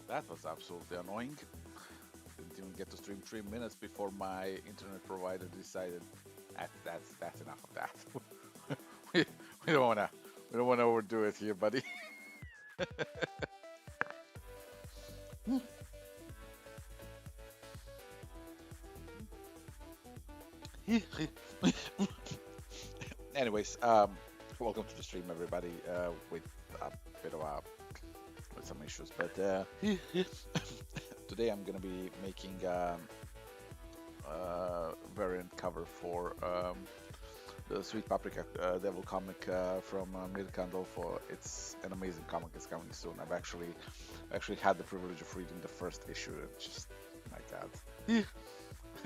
That was absolutely annoying. Didn't even get to stream 3 minutes before my internet provider decided that's enough of that. we, we don't wanna we don't wanna overdo it here, buddy. Anyways, welcome to the stream, everybody. With a bit of a with some issues, but today I'm gonna be making variant cover for the Sweet Paprika Devil comic from Mirka andolfo. It's an amazing comic. It's coming soon. I've actually had the privilege of reading the first issue. It's just my God,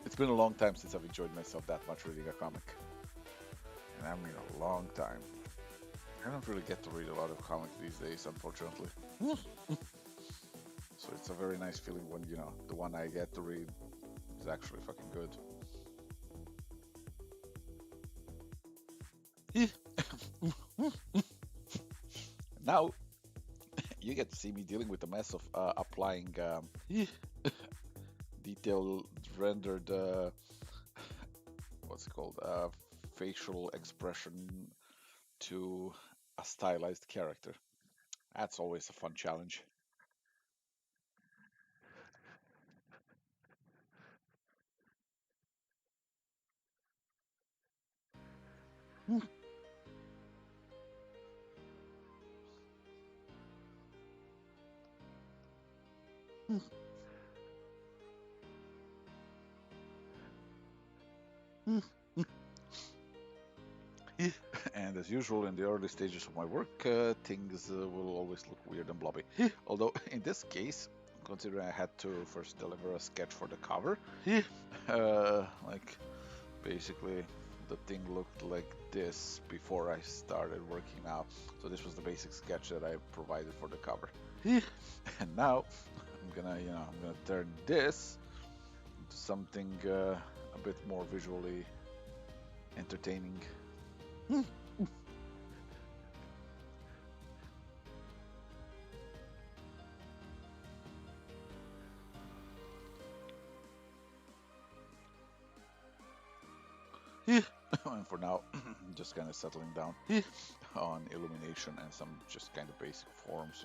it's been a long time since I've enjoyed myself that much reading a comic, and I mean a long time. I don't really get to read a lot of comics these days, unfortunately. So it's a very nice feeling when the one I get to read is actually fucking good. Now you get to see me dealing with the mess of applying detailed rendered what's it called facial expression to a stylized character. That's always a fun challenge. And as usual, in the early stages of my work, things will always look weird and blobby. Although in this case, considering I had to first deliver a sketch for the cover, like basically the thing looked like this before I started working out. So this was the basic sketch that I provided for the cover. And now I'm gonna turn this into something a bit more visually entertaining. And for now, just kind of settling down on illumination and some just kind of basic forms.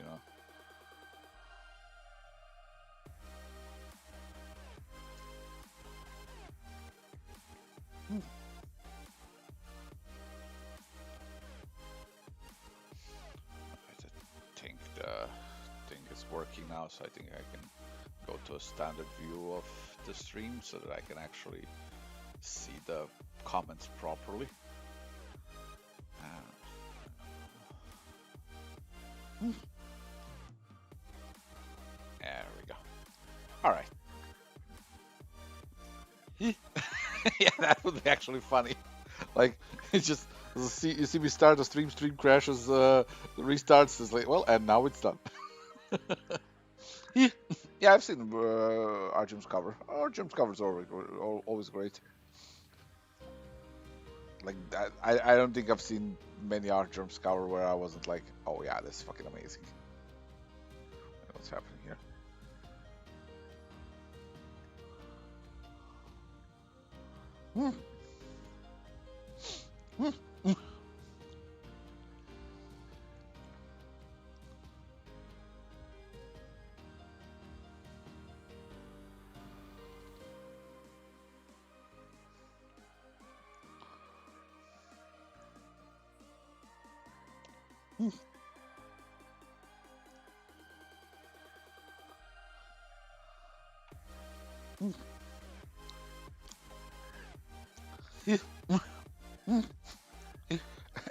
I think the thing is working now, so I think I can go to a standard view of the stream so that I can actually see the comments properly. Uh, there we go. All right. Yeah, that would be actually funny. Like it's just you see me start the stream crashes, restarts. It's like, well, and now it's done. Yeah, yeah, I've seen Arjun's cover. Arjun's covers are always great. Like that, I don't think I've seen many Arjun's cover where I wasn't like, oh yeah, this is fucking amazing. What's happening here?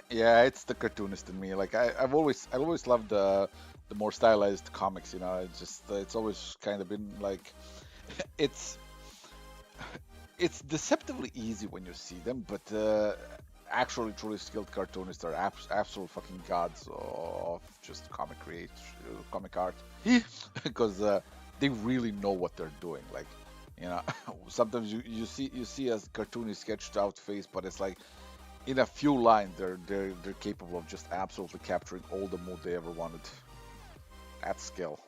Yeah, it's the cartoonist in me. Like I've always loved the more stylized comics. It's always kind of been like it's it's deceptively easy when you see them, but actually truly skilled cartoonists are absolute fucking gods of just comic art, because they really know what they're doing. Like, you know, sometimes you see a cartoony sketched out face, but it's like in a few lines they're capable of just absolutely capturing all the mood they ever wanted at skill.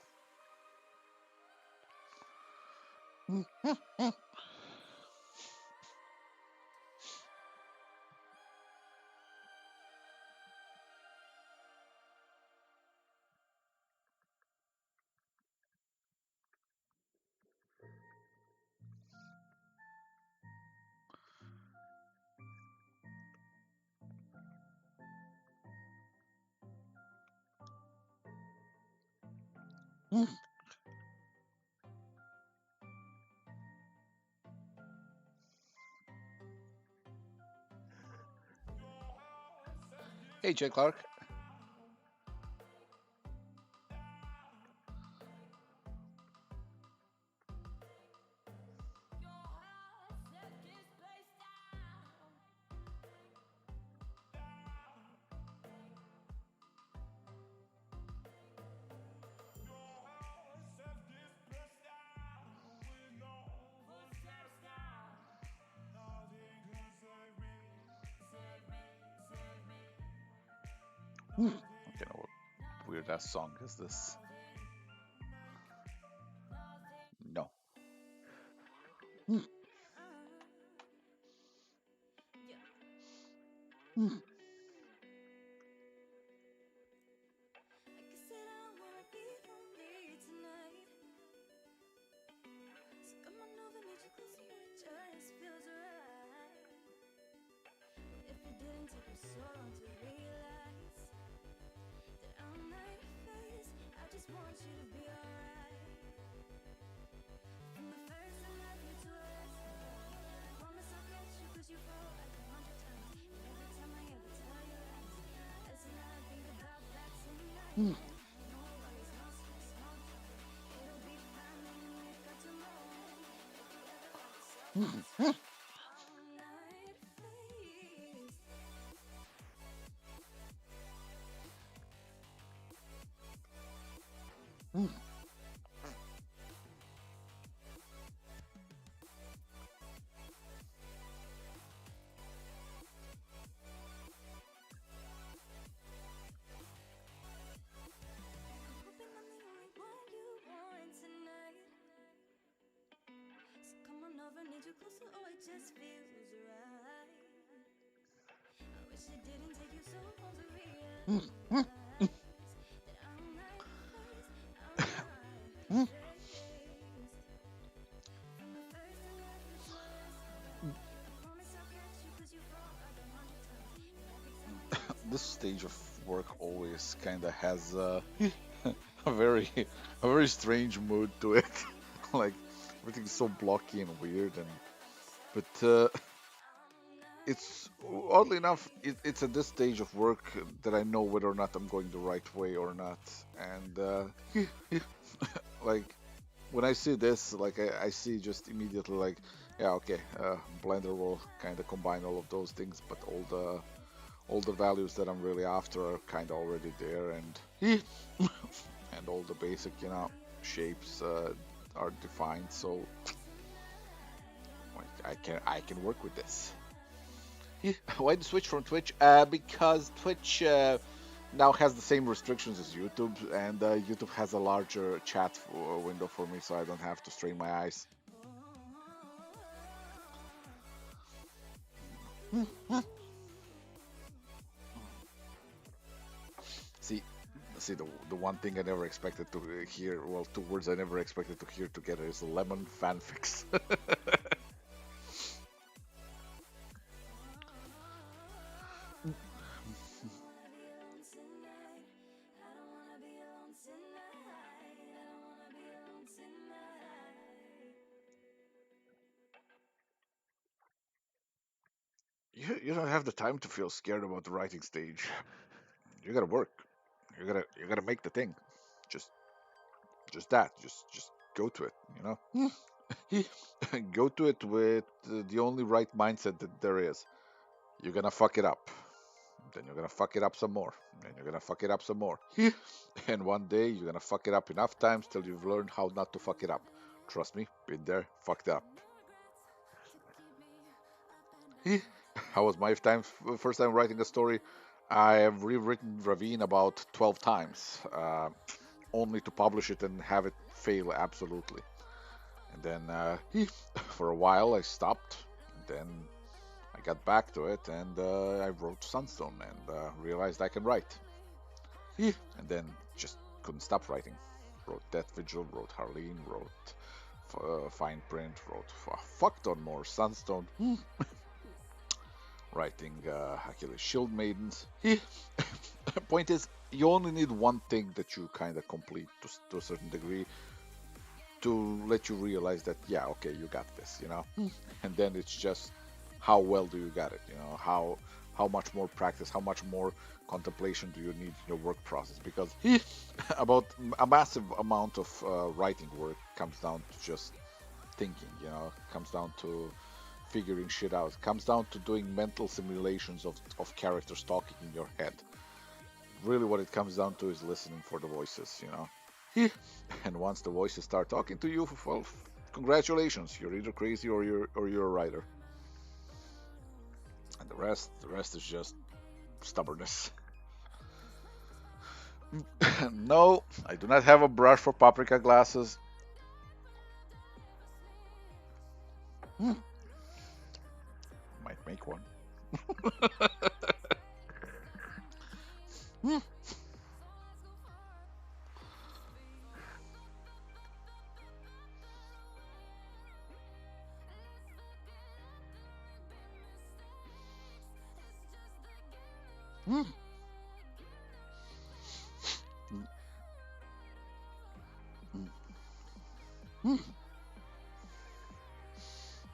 Hey, Jay Clark. Okay, now what weird ass song is this? No. This stage of work always kind of has a very a very strange mood to it. Like everything's so blocky and weird, and but it's oddly enough, it's at this stage of work that I know whether or not I'm going the right way or not. And like when I see this, like I see just immediately like, yeah, okay, Blender will kind of combine all of those things, but all the values that I'm really after are kind of already there, and and all the basic, shapes are defined. So like, I can work with this. Why the switch from Twitch? Because Twitch now has the same restrictions as YouTube, and YouTube has a larger chat window for me, so I don't have to strain my eyes. See, see the one thing I never expected to hear, well, two words I never expected to hear together is lemon fanfics. You don't have the time to feel scared about the writing stage. You gotta work. You gotta make the thing. Just just that. Just go to it. Go to it with the only right mindset that there is. You're gonna fuck it up. Then you're gonna fuck it up some more. Then you're gonna fuck it up some more. And one day you're gonna fuck it up enough times till you've learned how not to fuck it up. Trust me, been there, fucked up. How was my first time writing a story? I have rewritten Ravine about 12 times, only to publish it and have it fail absolutely. And then for a while I stopped. And then I got back to it and I wrote Sunstone and realized I can write. And then just couldn't stop writing. Wrote Death Vigil, wrote Harleen, wrote Fine Print, wrote a fuck ton more Sunstone. Writing Achilles Shield Maidens. Point is, you only need one thing that you kind of complete to a certain degree to let you realize that, yeah, okay, you got this, you know? And then it's just how well do you got it, you know? How much more practice, how much more contemplation do you need in your work process? Because about a massive amount of writing work comes down to just thinking, you know? Comes down to figuring shit out. Comes down to doing mental simulations of characters talking in your head. Really what it comes down to is listening for the voices, you know? And once the voices start talking to you, well, congratulations, you're either crazy or you're a writer. And the rest is just stubbornness. No, I do not have a brush for paprika glasses. Might make one.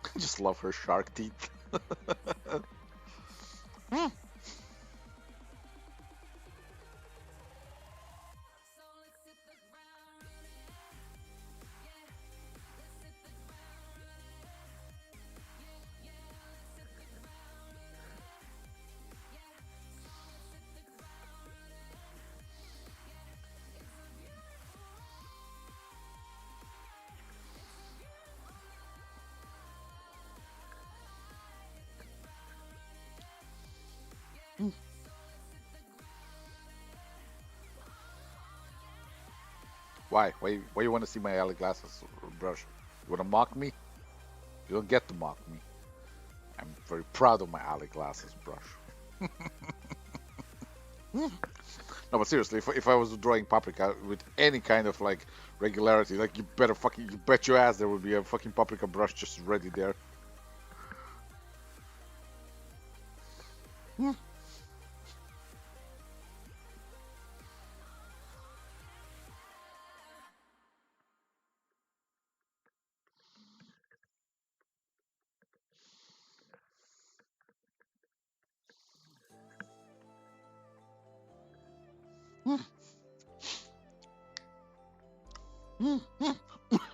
I just love her shark teeth. Why? Why you want to see my alley glasses brush? You want to mock me? You don't get to mock me. I'm very proud of my alley glasses brush. No, but seriously, if I was drawing paprika with any kind of like regularity, like you bet your ass there would be a fucking paprika brush just ready there.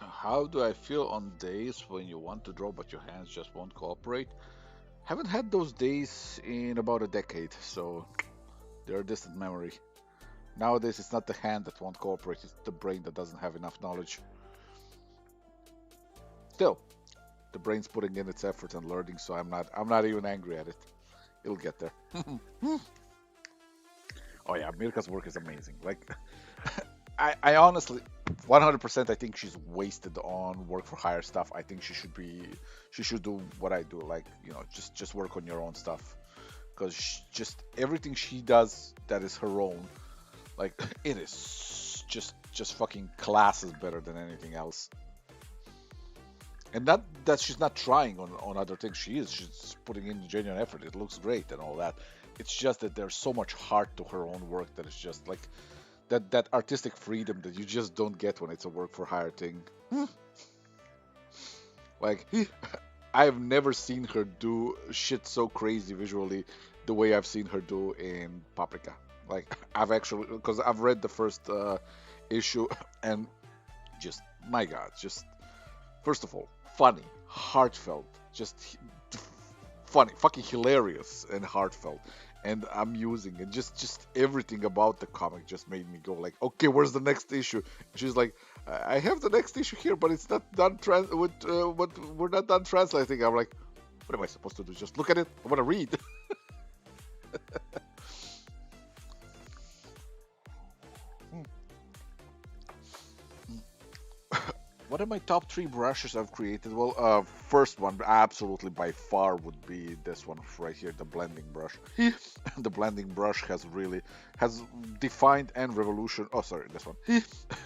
How do I feel on days when you want to draw but your hands just won't cooperate? Haven't had those days in about a decade, so they're a distant memory. Nowadays, it's not the hand that won't cooperate; it's the brain that doesn't have enough knowledge. Still, the brain's putting in its effort and learning, so I'm not even angry at it. It'll get there. Oh yeah, Mirka's work is amazing. Like, I honestly, 100%, I think she's wasted on work for hire stuff. I think she should do what I do, like, you know, just work on your own stuff, because just everything she does that is her own, like, it is just fucking classes better than anything else. And not that she's not trying on other things. She's putting in genuine effort. It looks great and all that. It's just that there's so much heart to her own work that it's just like that artistic freedom that you just don't get when it's a work for hire thing. Like, I've never seen her do shit so crazy visually the way I've seen her do in Paprika. Like, I've actually, because I've read the first issue, and just, my God, just, first of all, funny, heartfelt, just funny, fucking hilarious and heartfelt and amusing, and just everything about the comic just made me go like, okay, where's the next issue? She's like, I have the next issue here, but it's not done what we're not done translating. I'm like, what am I supposed to do? Just look at it? I want to read. What are my top three brushes I've created? Well, first one, absolutely by far, would be this one right here, the blending brush. The blending brush has defined and revolution. Oh, sorry, this one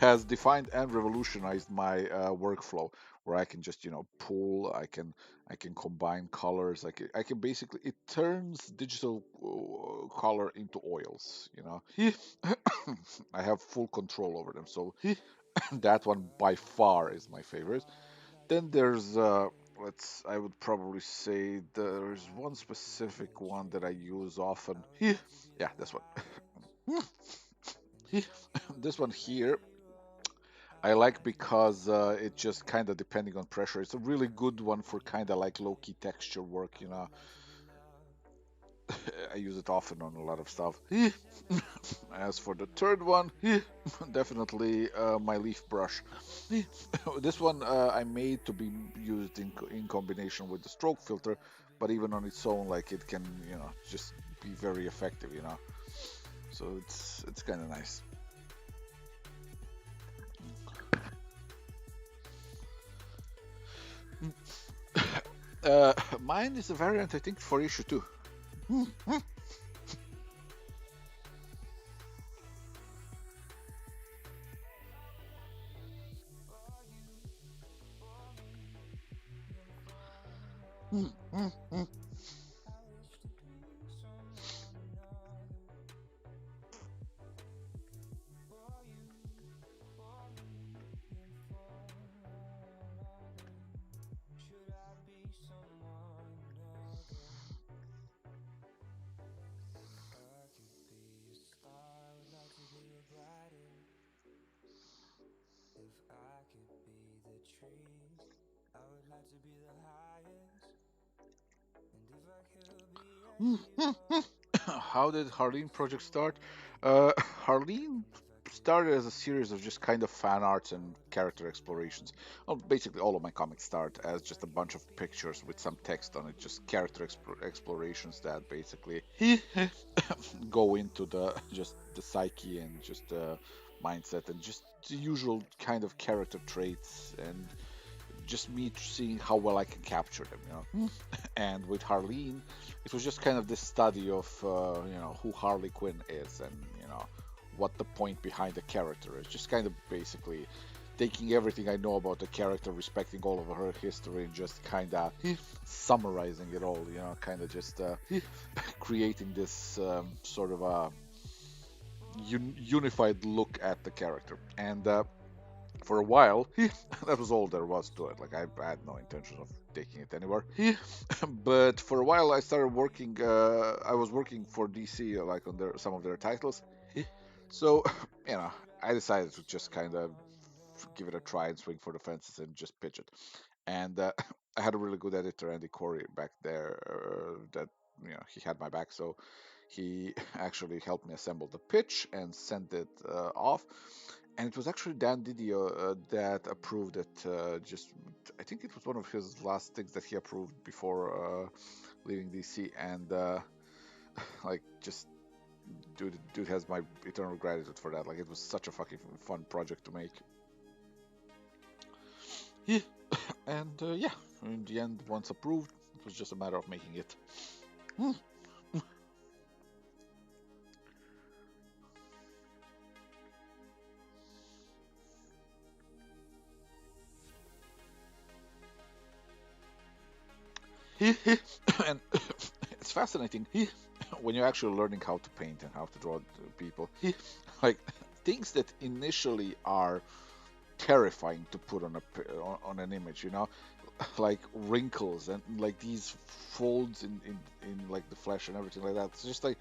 has defined and revolutionized my workflow, where I can just pull. I can combine colors. I can basically it turns digital color into oils. I have full control over them. So that one by far is my favorite. Then there's I would probably say there's one specific one that I use often. Yeah, this one. This one here I like because it just kind of depending on pressure. It's a really good one for kind of like low-key texture work. I use it often on a lot of stuff. As for the third one, definitely my leaf brush. This one I made to be used in combination with the stroke filter, but even on its own, like it can, just be very effective. So it's kind of nice. Mine is a variant, I think, for issue two. How did Harleen project start? Uh, Harleen started as a series of just kind of fan arts and character explorations. Well, basically, all of my comics start as just a bunch of pictures with some text on it, just character explorations that basically go into the psyche and just the mindset and just the usual kind of character traits and just me seeing how well I can capture them. And with Harleen, it was just kind of this study of who Harley Quinn is and what the point behind the character is. Just kind of basically taking everything I know about the character, respecting all of her history, and just kind of summarizing it all. Kind of just creating this sort of a unified look at the character. And for a while, that was all there was to it. Like I had no intention of taking it anywhere. But for a while, I started working. I was working for DC, like on some of their titles. So, you know, I decided to just kind of give it a try and swing for the fences and just pitch it. And I had a really good editor, Andy Corey, back there. That he had my back, so he actually helped me assemble the pitch and send it off. And it was actually Dan Didio that approved it. I think it was one of his last things that he approved before leaving DC. And like, just dude has my eternal gratitude for that. Like, it was such a fucking fun project to make. Yeah, and yeah, in the end, once approved, it was just a matter of making it. And it's fascinating when you're actually learning how to paint and how to draw people. Like things that initially are terrifying to put on an image, like wrinkles and like these folds in like the flesh and everything like that. It's just like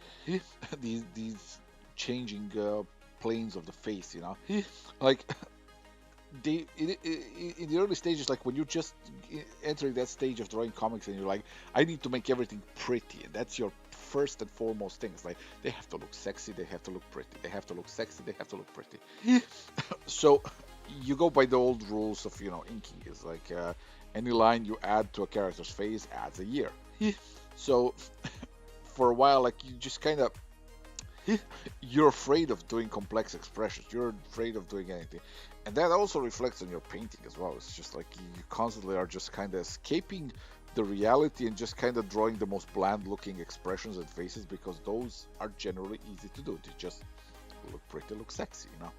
these changing planes of the face. Like in the early stages, like when you're just entering that stage of drawing comics and you're like, I need to make everything pretty, and that's your first and foremost thing. It's like they have to look sexy, they have to look pretty, they have to look sexy, they have to look pretty. So you go by the old rules of inking is like any line you add to a character's face adds a year. So for a while, like you just kind of You're afraid of doing complex expressions. You're afraid of doing anything. And that also reflects on your painting as well. It's just like you constantly are just kind of escaping the reality and just kind of drawing the most bland looking expressions and faces because those are generally easy to do. They just look pretty, look sexy, you know.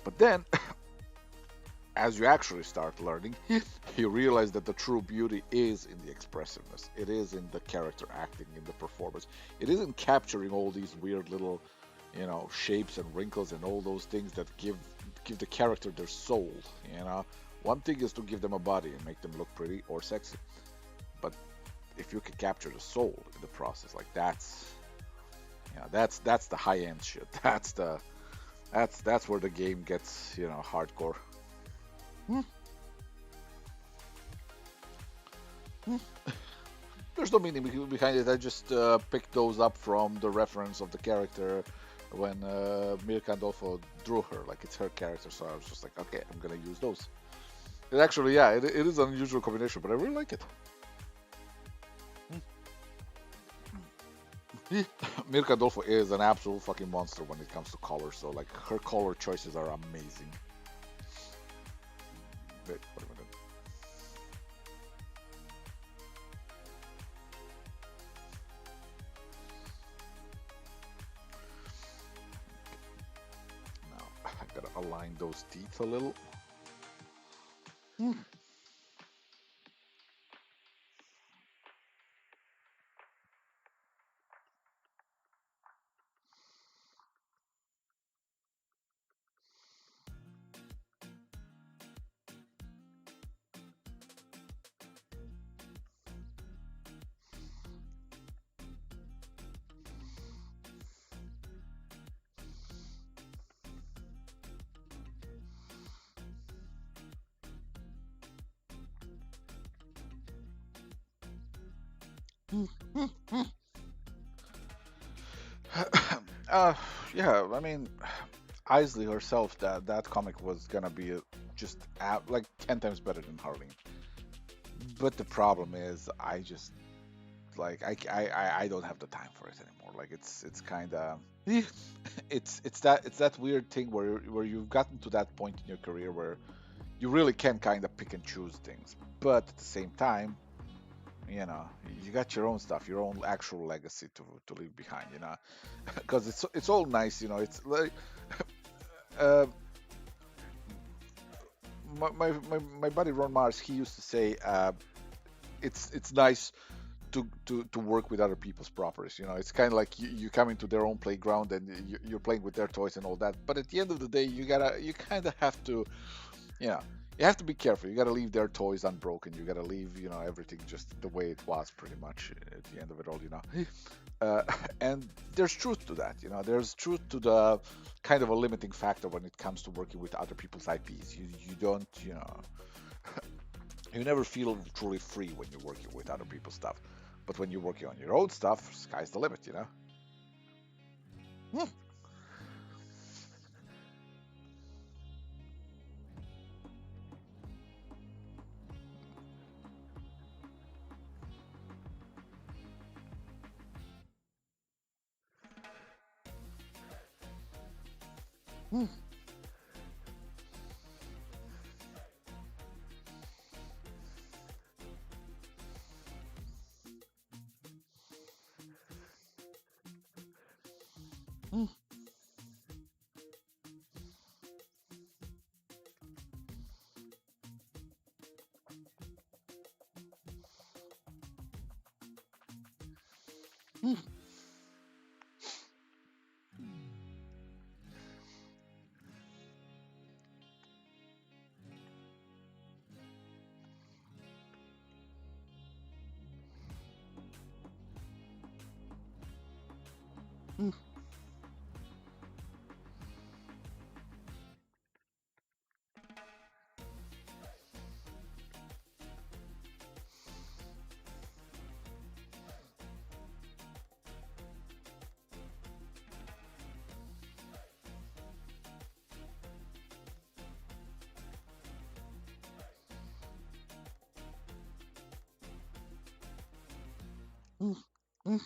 But then, as you actually start learning, you realize that the true beauty is in the expressiveness. It is in the character acting, in the performance. It isn't capturing all these weird little, shapes and wrinkles and all those things that give the character their soul. You know, one thing is to give them a body and make them look pretty or sexy, but if you can capture the soul in the process, like that's the high end shit. That's where the game gets hardcore. Hmm. Hmm. There's no meaning behind it. I just picked those up from the reference of the character when Mirka Andolfo drew her. Like it's her character, so I was just like, okay, I'm gonna use those. It actually, yeah, it is an unusual combination, but I really like it. Mirka Andolfo is an absolute fucking monster when it comes to color. So like her color choices are amazing. Wait, what am I doing? Now I gotta align those teeth a little. Hmm. Hmm. Hmm. Hmm. uh, yeah, I mean, Isley herself, that comic was gonna be just like 10 times better than Harleen. But the problem is, I just like I don't have the time for it anymore. Like it's kind of it's that weird thing where you've gotten to that point in your career where you really can kind of pick and choose things, but at the same time, you know, you got your own stuff, your own actual legacy to leave behind, you know, because it's all nice, you know. It's like uh, my buddy Ron Mars, he used to say, it's nice to work with other people's properties. You know, it's kind of like you come into their own playground and you're playing with their toys and all that. But at the end of the day, you kind of have to, you know, you have to be careful. You got to leave their toys unbroken. You got to leave, everything just the way it was, pretty much at the end of it all. You know, uh, and there's truth to that. You know, there's truth to the kind of a limiting factor when it comes to working with other people's IPs. You don't, you never feel truly free when you're working with other people's stuff. But when you're working on your own stuff, sky's the limit, you know? Hmm. Hmm. Hmm. Hmm. Hmm. Hmm. Hmm.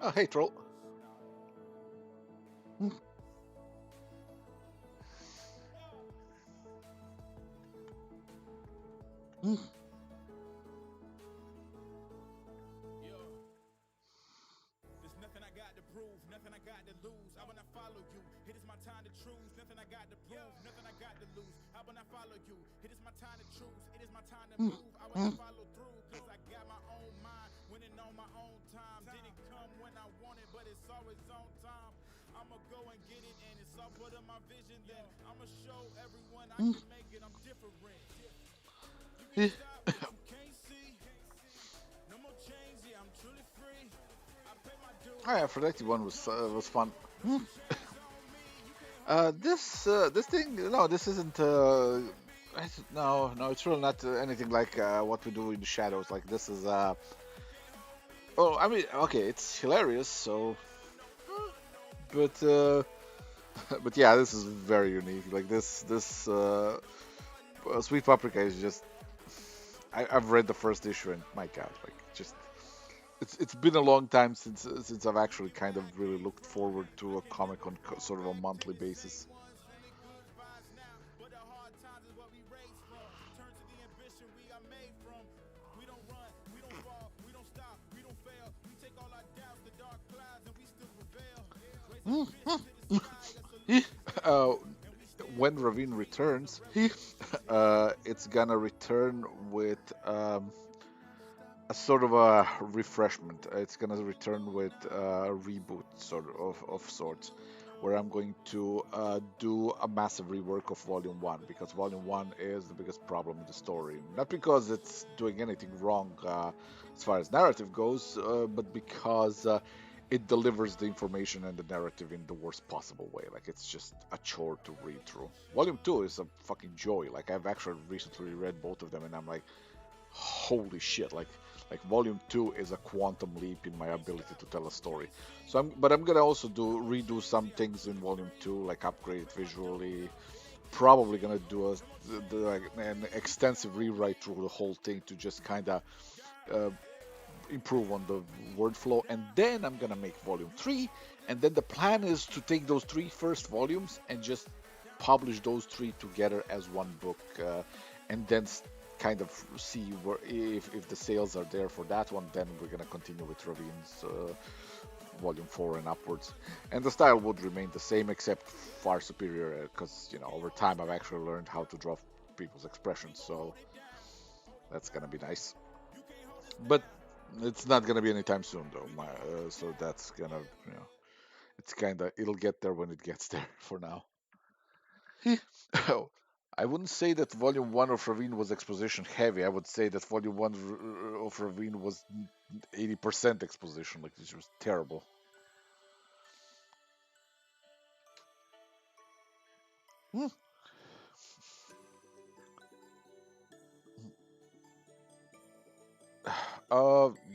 Oh, hey, troll. Mm, mm, There's nothing I got to prove, nothing I got to lose. I wanna follow you. It is my time to choose. Nothing I got to prove, nothing I got to lose. I wanna follow you. It is my time to choose. It is my time to mm, move. I wanna mm. follow through, cause I got my own mind. Winning on my own time. Didn't come when I wanted, but it's always on time. I'ma go and get it, and it's all part of my vision. Then I'ma show everyone I Mm. can make it. I'm different. You Eh. can't stop what you can't see. No more chains, yeah, I'm truly free. I pay my Oh, dues. yeah, Aphrodite one was fun. No Mm. restrictions on me. You can't This thing, no, this isn't. No, no, it's really not anything like what we do in the shadows. Like this is. Oh, I mean, okay, it's hilarious. So, but but yeah, this is very unique. Like this sweet paprika is just. I've read the first issue and my God, like just it's been a long time since I've actually kind of really looked forward to a comic on sort of a monthly basis. ones, only good vibes now. But the hard times is what we raised from. Turn to the ambition we are made from. We don't run, we don't fall, we don't stop, we don't fail. We take all our doubts, the dark clouds, and we still prevail. Raise our fist to the sky, a salute is our uh, duty, and we stand when true to Ravine the end of the returns, revolution. it's gonna return with a sort of a refreshment. It's gonna return with a reboot of sorts, where I'm going to do a massive rework of Volume One because Volume One is the biggest problem in the story. Not because it's doing anything wrong as far as narrative goes, but because it delivers the information and the narrative in the worst possible way. Like it's just a chore to read through. Volume Two is a fucking joy. Like I've actually recently read both of them, and I'm like, holy shit! Like volume two is a quantum leap in my ability to tell a story. But I'm gonna also redo some things in volume two, like upgrade it visually. Probably gonna do like an extensive rewrite through the whole thing to just kind of uh, improve on the word flow, and then I'm gonna make volume three. And then the plan is to take those three first volumes and just publish those three together as one book, and then kind of see where if the sales are there for that one, then we're gonna continue with Ravine's volume four and upwards. And the style would remain the same, except far superior, because over time I've actually learned how to draw people's expressions, so that's gonna be nice. But it's not gonna be anytime soon, though. So that's gonna, it's kind of it'll get there when it gets there. For now. Oh, I wouldn't say that Volume One of Ravine was exposition heavy. I would say that Volume One of Ravine was 80% exposition. Like this was terrible. Hmm.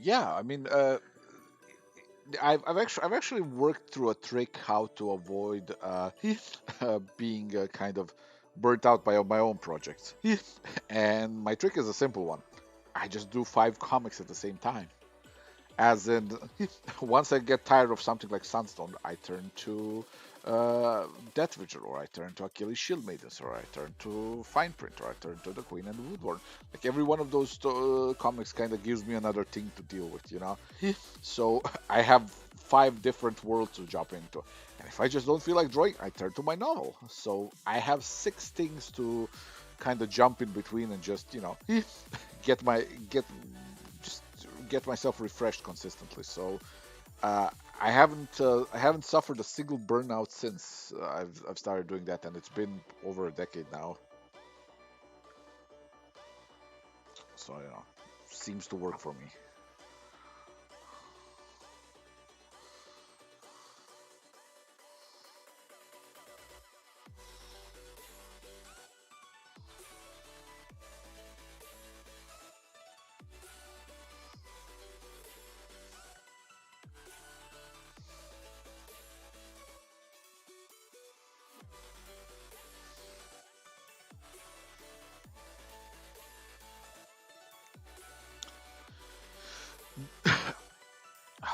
Yeah. I mean, I've actually worked through a trick how to avoid being kind of burnt out by my own projects. And my trick is a simple one. I just do 5 comics at the same time. As in, once I get tired of something like Sunstone, I turn to Death Vigil, or I turn to Achilles Shield Maidens, or I turn to Fine Print, or I turn to the Queen and the Woodworm. Like every one of those comics kind of gives me another thing to deal with. So I have 5 different worlds to jump into. And if I just don't feel like drawing, I turn to my novel. So I have 6 things to kind of jump in between and just, get my get just get myself refreshed consistently. So uh, I haven't suffered a single burnout since I've started doing that, and it's been over a decade now. So seems to work for me.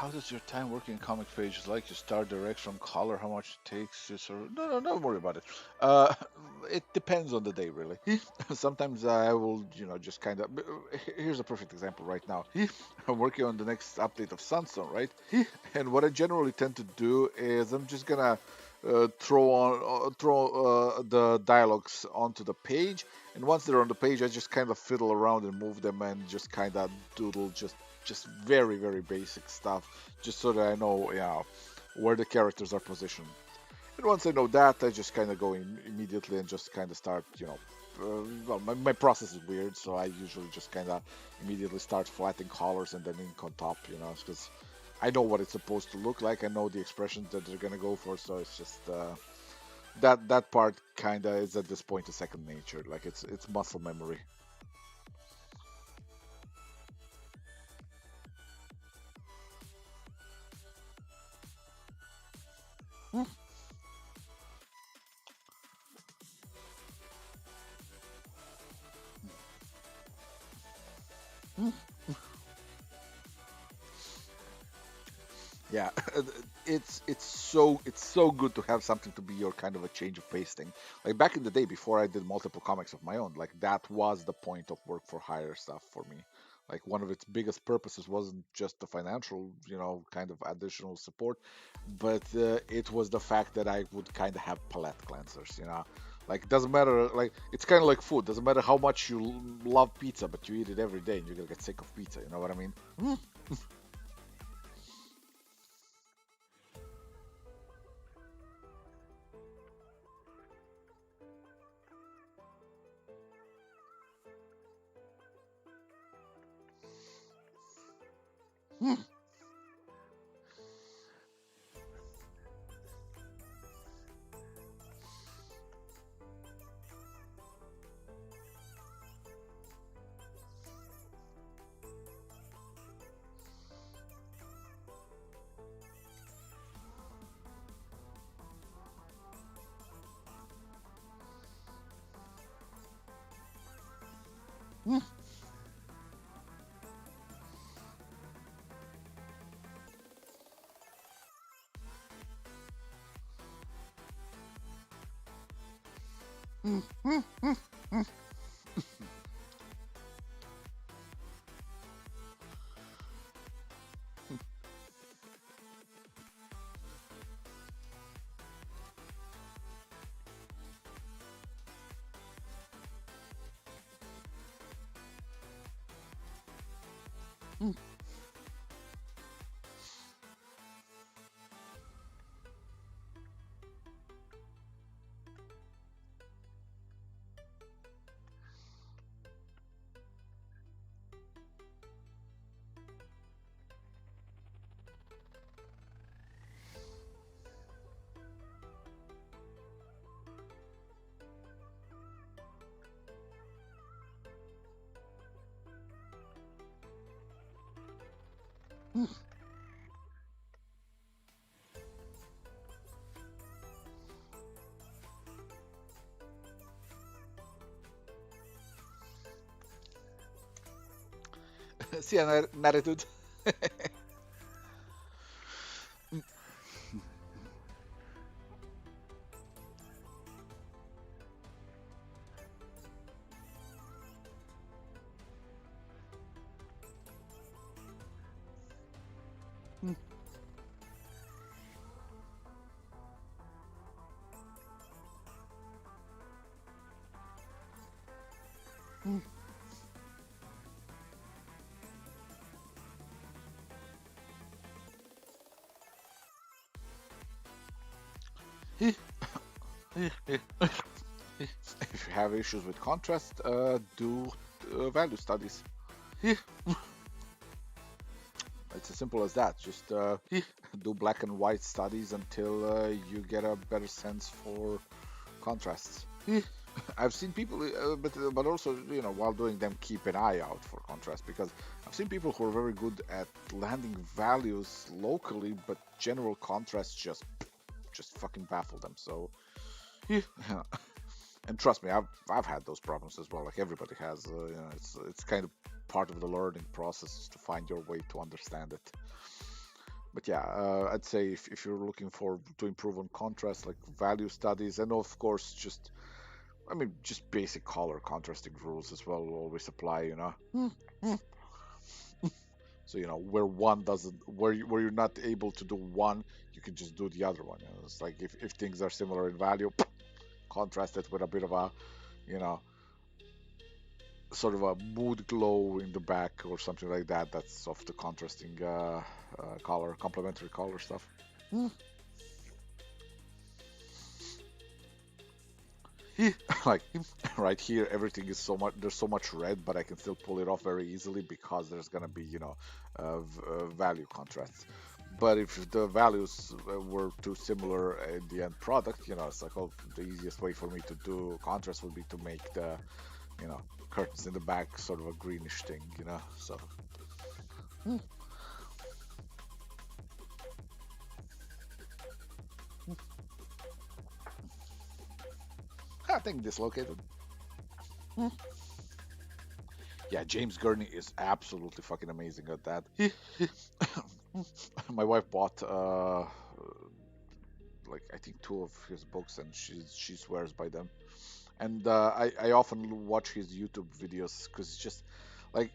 how does your time working in comic pages like? You start direction, color, how much it takes? You sort of, no, no, don't worry about it. Uh, it depends on the day, really. Sometimes I will, just kind of. Here's a perfect example right now. I'm working on the next update of Sunstone, right? And what I generally tend to do is I'm just gonna throw the dialogues onto the page, and once they're on the page, I just kind of fiddle around and move them and just kind of doodle just very very basic stuff, just so that I know where the characters are positioned. And once I know that, I just kind of go in immediately and just kind of start, well, my process is weird, so I usually just kind of immediately start flattening colors and then ink on top, because I know what it's supposed to look like. I know the expressions that they're gonna go for, so it's just that part kind of is at this point a second nature. Like it's muscle memory. Yeah, it's so good to have something to be your kind of a change of pace thing. Like back in the day before I did multiple comics of my own, like that was the point of work for hire stuff for me. Like one of its biggest purposes wasn't just the financial, kind of additional support, but it was the fact that I would kind of have palate cleansers. Like doesn't matter, like it's kind of like food. Doesn't matter how much you love pizza, but you eat it every day and you're gonna get sick of pizza. You know what I mean? Sì, andare tutto. If you have issues with contrast, do value studies. It's as simple as that. Just do black and white studies until you get a better sense for contrasts. I've seen people, but also while doing them, keep an eye out for contrast because I've seen people who are very good at landing values locally, but general contrast just fucking baffle them. So yeah. And trust me, I've had those problems as well. Like everybody has. It's kind of part of the learning process is to find your way to understand it. But yeah, I'd say if you're looking for to improve on contrast, like value studies, and of course just I mean just basic color contrasting rules as well will always apply, you know. So you know where one doesn't, where you're not able to do one, you can just do the other one. You know? It's like if things are similar in value, contrast it with a bit of a, you know, sort of a mood glow in the back or something like that. That's of the contrasting color, complementary color stuff. Like right here, everything is so much. There's so much red, but I can still pull it off very easily because there's gonna be, you know, value contrasts. But if the values were too similar in the end product, you know, it's like, oh, the easiest way for me to do contrast would be to make the, you know, curtains in the back sort of a greenish thing, you know. So I think dislocated. Yeah, James Gurney is absolutely fucking amazing at that. My wife bought like I think two of his books, and she swears by them. And I often watch his YouTube videos because it's just like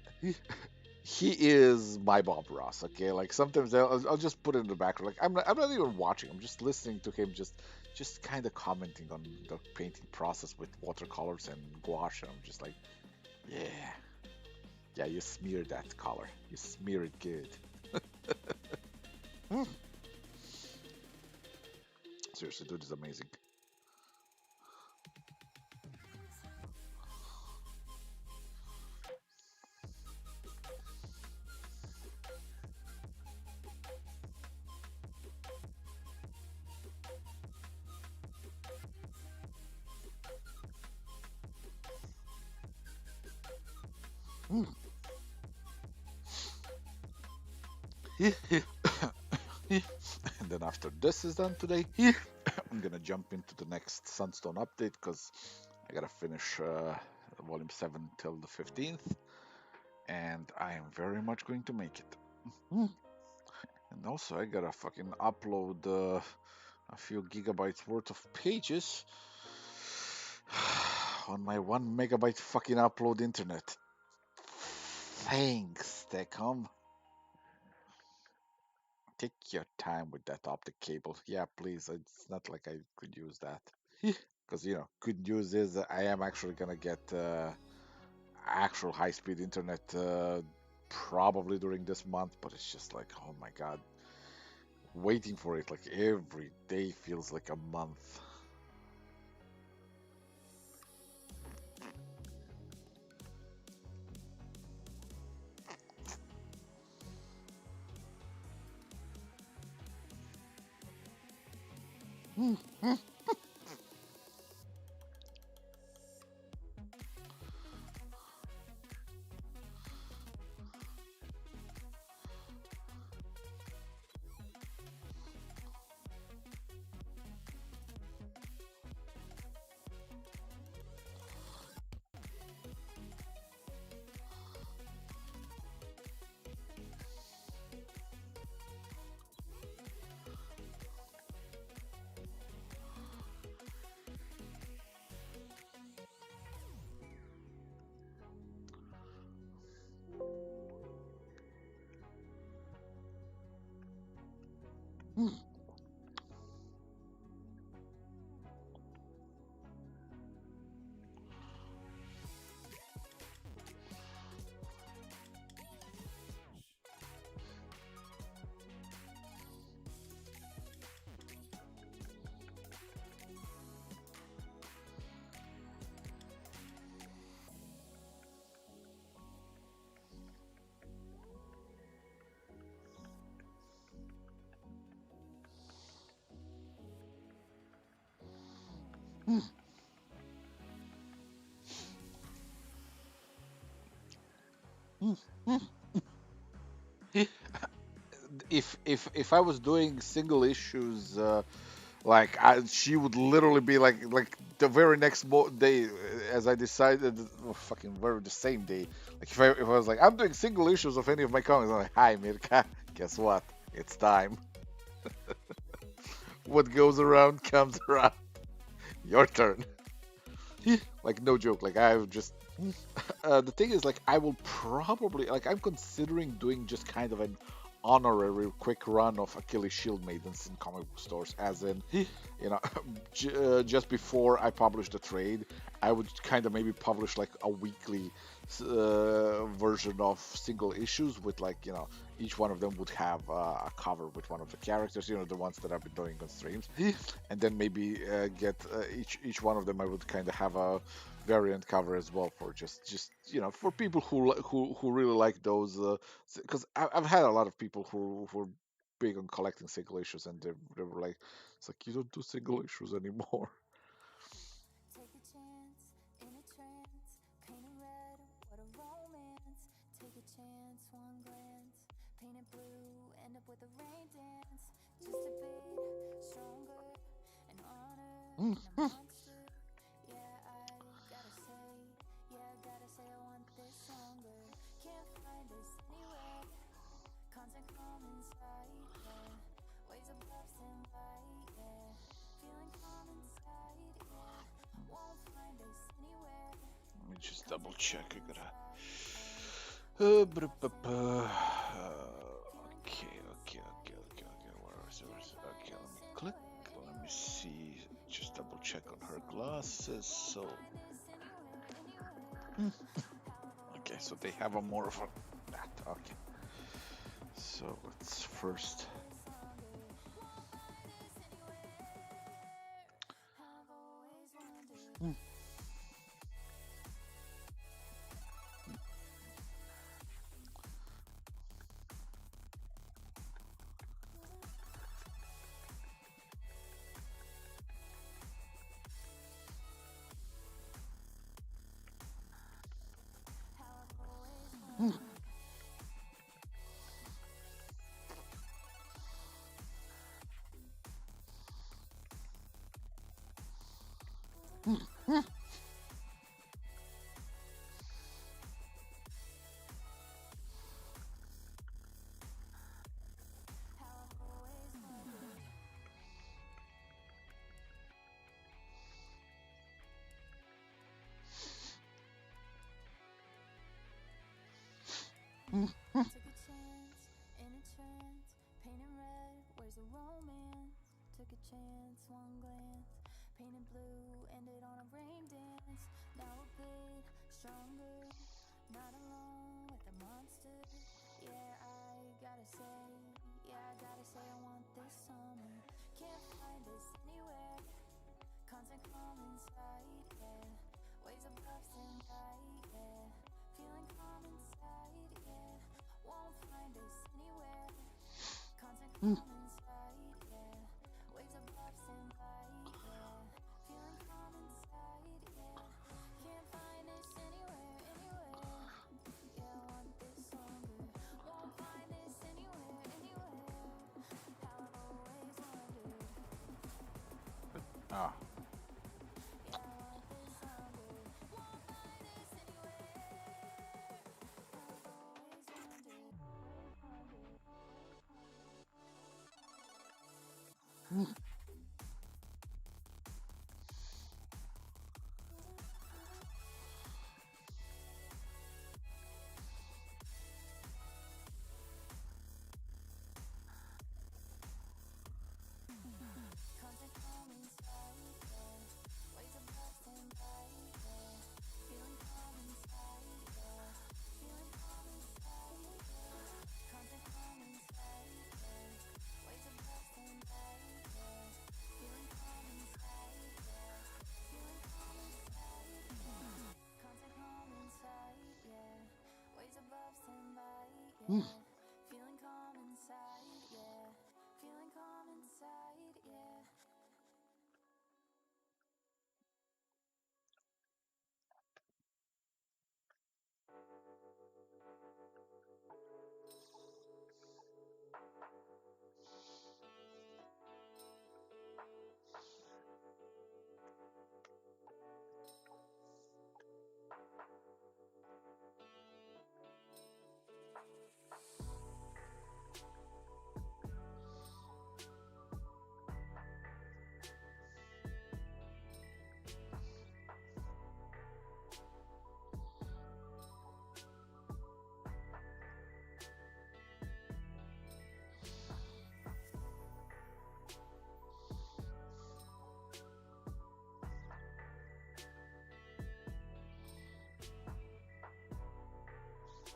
he is my Bob Ross. Okay, like sometimes I'll just put it in the background. Like I'm not even watching. I'm just listening to him, just kind of commenting on the painting process with watercolors and gouache. And I'm just like, yeah, yeah, you smear that color. You smear it good. Mm. Seriously, dude is amazing. Mm. And then after this is done today, I'm gonna jump into the next Sunstone update because I gotta finish Volume 7 till the 15th, and I am very much going to make it. Mm. And also, I gotta fucking upload a few gigabytes worth of pages on my 1 megabyte fucking upload internet. Thanks, Techcom. Take your time with that optic cable. Yeah, please. It's not like I could use that. Because, you know, good news is that I am actually gonna get actual high-speed internet probably during this month, but it's just like, oh my god, waiting for it like every day feels like a month. If I was doing single issues, she would literally be like the very next day, as I decided, oh, fucking very the same day. Like if I was like I'm doing single issues of any of my comics, I'm like, hi Mirka, guess what? It's time. What goes around comes around. Your turn. Like no joke. Like I've just the thing is, like, I will probably, like, I'm considering doing just kind of an honorary quick run of Achilles Shield Maidens in comic book stores, as in, you know, just before I publish the trade, I would kind of maybe publish like a weekly version of single issues with, like, you know, each one of them would have a cover with one of the characters, you know, the ones that I've been doing on streams, and then maybe get each one of them I would kind of have a variant cover as well for just you know, for people who really like those, because I've had a lot of people who are big on collecting single issues, and they were like, it's like, you don't do single issues anymore. Take a chance in a trance, paint it red, what a romance. Take a chance, one glance, paint it blue, end up with a rain dance. Just a bit stronger, an honor, and a monster. Yeah, I gotta say, I want this longer. Can't find this anywhere. Constant calm inside, yeah. Waves above sunlight, yeah. Feeling calm inside, yeah. Won't find this anywhere. Let me just double check. I gotta. Okay. Where is it? Okay, let me click. Let me see. Just double check on her glasses. So, okay, so they have a more of a that. Okay. So let's first. Took a chance in a trance, painted red, where's the romance? Took a chance, one glance, painted blue, ended on a rain dance. Now a bit stronger, not alone with the monster. Yeah, I gotta say I want this summer. Can't find this anywhere. Constant calm inside, yeah. Waves above sunlight, yeah. Feeling calm inside, yeah. Won't find this anywhere. Constant calm inside, yeah. Waves above sunlight, yeah. Feeling calm inside, yeah. Can't find this anywhere, anywhere. Yeah, I want this longer. Won't find this anywhere, anywhere. How I've always wondered. Ah. Feeling calm inside, yeah. Feeling calm inside, yeah.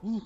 Mm.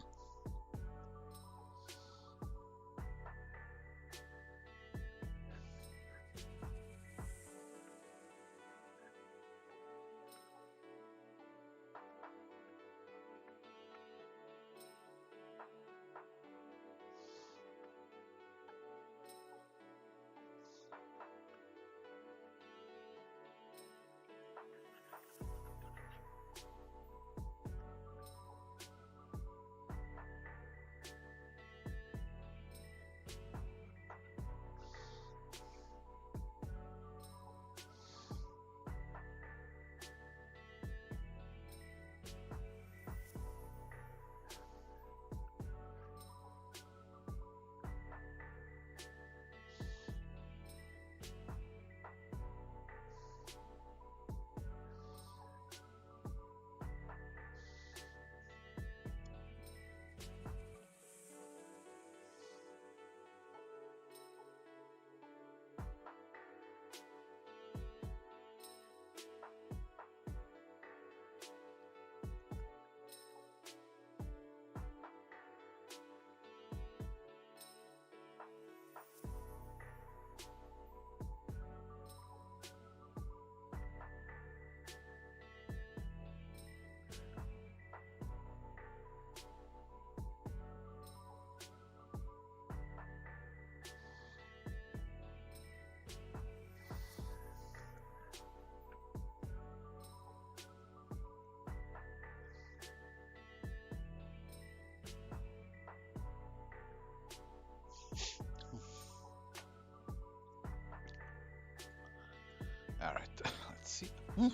All right, let's see. Mm.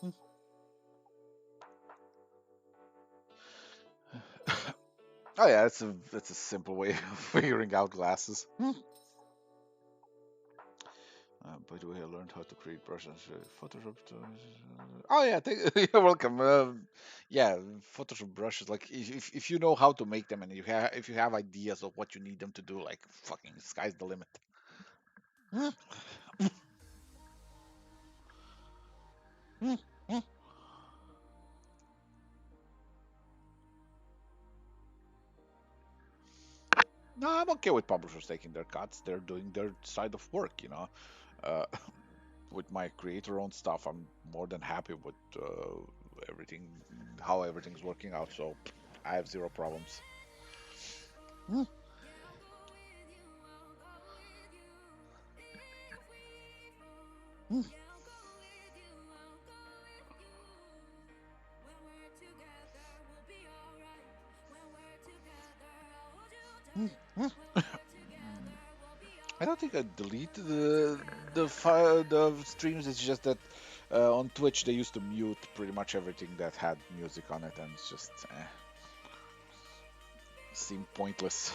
Mm. Oh yeah, that's a simple way of figuring out glasses. Mm. By the way, I learned how to create brushes. Photoshop. Oh yeah, you're welcome. Yeah, Photoshop brushes. Like if you know how to make them and if you have ideas of what you need them to do, like fucking sky's the limit. Mm, mm, mm. No, I'm okay with publishers taking their cuts. They're doing their side of work, you know. Uh, with my creator-owned stuff, I'm more than happy with everything, how everything's working out. So I have zero problems. Mm, mm, mm, mm. I don't think I deleted the streams. It's just that on Twitch they used to mute pretty much everything that had music on it, and it's just seemed pointless.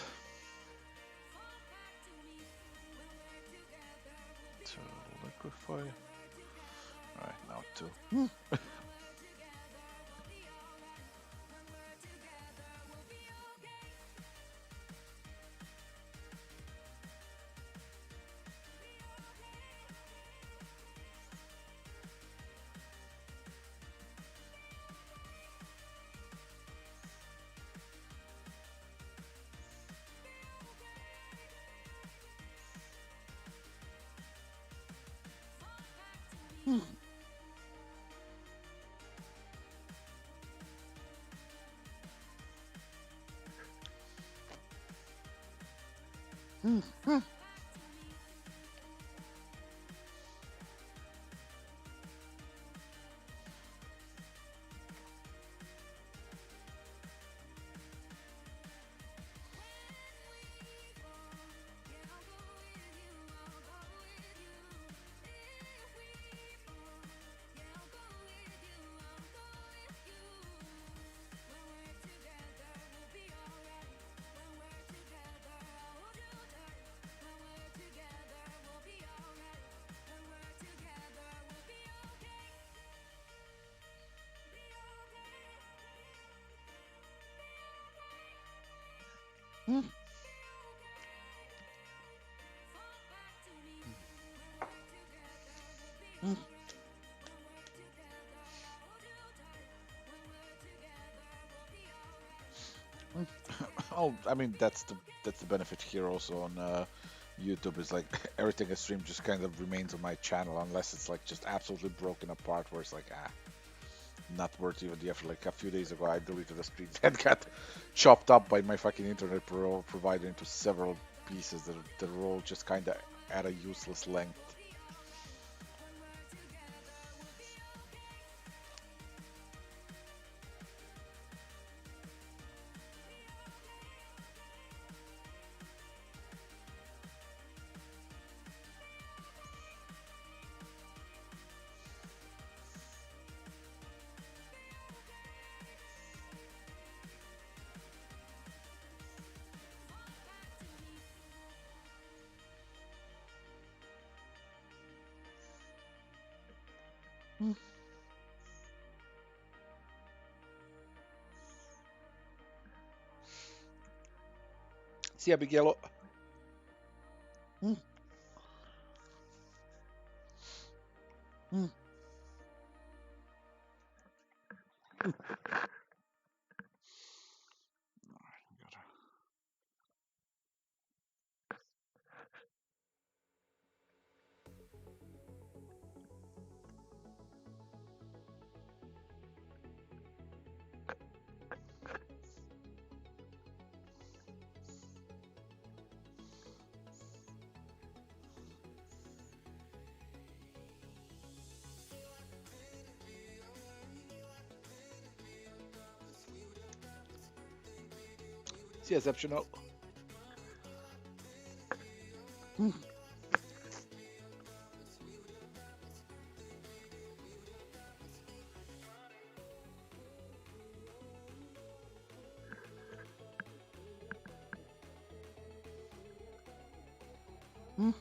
So liquefy. All right, now two. Mm, mm, mm, mm, mm, mm. Oh, I mean that's the benefit here also on YouTube is like everything I stream just kind of remains on my channel unless it's like just absolutely broken apart where it's like not worth even the effort. Like a few days ago, I deleted a screen that got chopped up by my fucking internet provider into several pieces that are all just kind of at a useless length. See, Abigail. Mm, mm. See, exceptional. Mm, mm.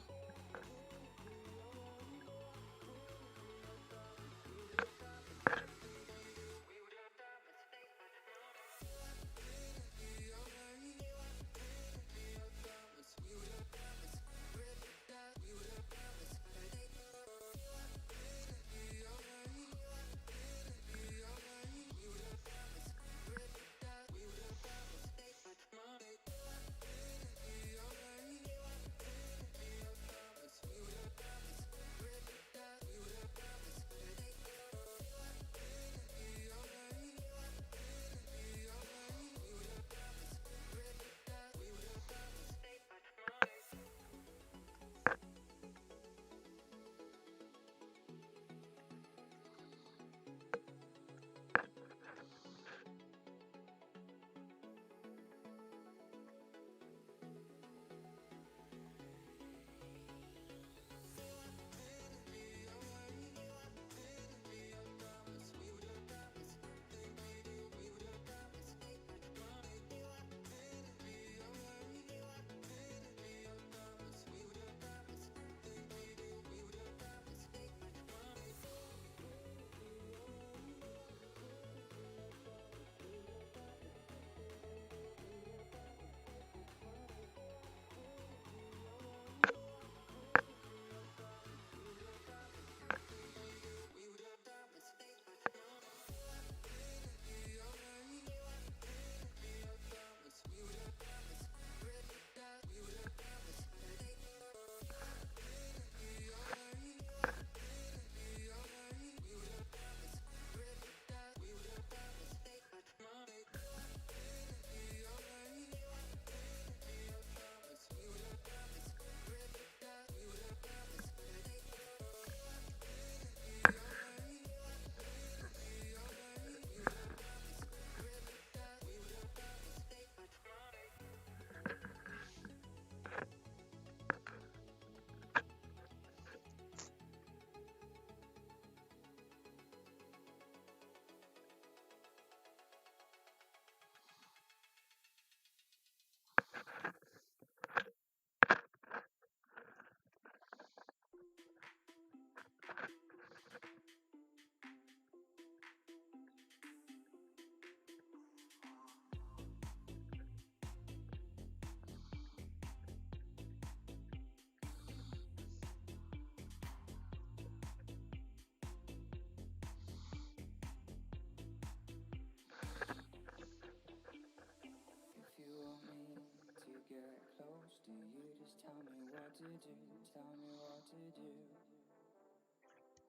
do, tell me what to do.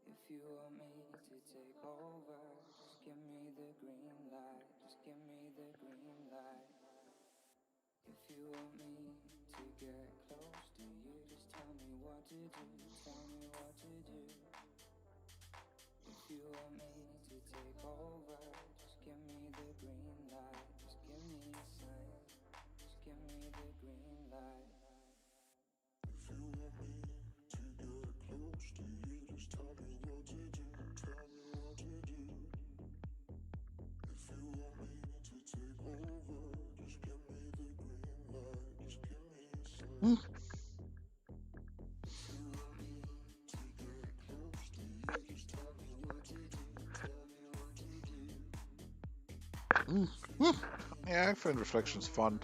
If you want me to take over, just give me the green light. Just give me the green light. If you want me to get close to you, just tell me what to do. Tell me what to do. If you want me to take over, just give me the green light. Just give me a sign. Just give me the green light. If you want me to get close to you, just tell me what to do. Tell me what to do. If you want me to take over, just give me the green light. Just give me a sign. If you want me to get close to you, just tell me what to do. Tell me what to do. Yeah, I find reflections fun.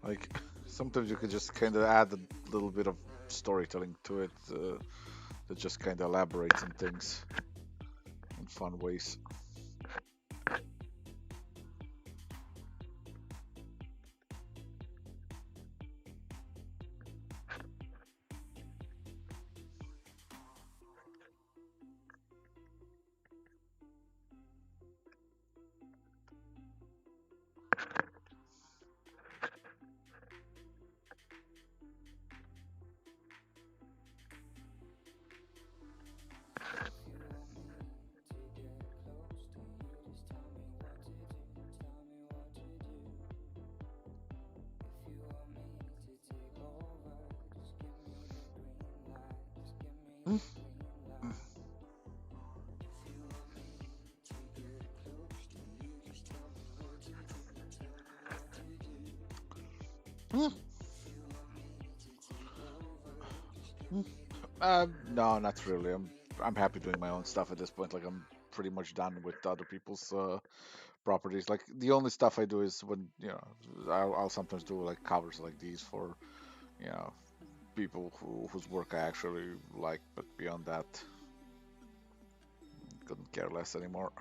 Like sometimes you could just kind of add a little bit of storytelling to it that just kind of elaborates on things in fun ways. No, not really. I'm happy doing my own stuff at this point. Like I'm pretty much done with other people's properties. Like the only stuff I do is when I'll sometimes do like covers like these for you know people whose work I actually like. But beyond that, couldn't care less anymore.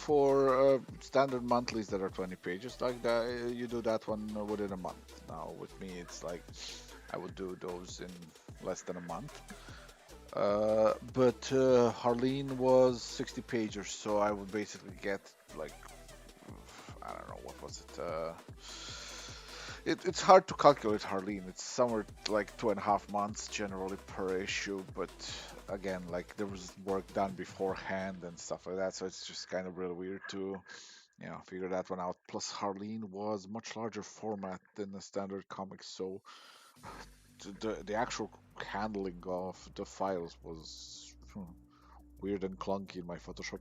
for standard monthlies that are 20 pages like that, you do that one within a month. Now with me, it's like I would do those in less than a month. But Harleen was 60 pages, so I would basically get like I don't know what was it. It's hard to calculate Harleen. It's somewhere like 2.5 months generally per issue, but again, like there was work done beforehand and stuff like that, so it's just kind of really weird to figure that one out. Plus, Harleen was much larger format than the standard comics, so the actual handling of the files was weird and clunky in my Photoshop.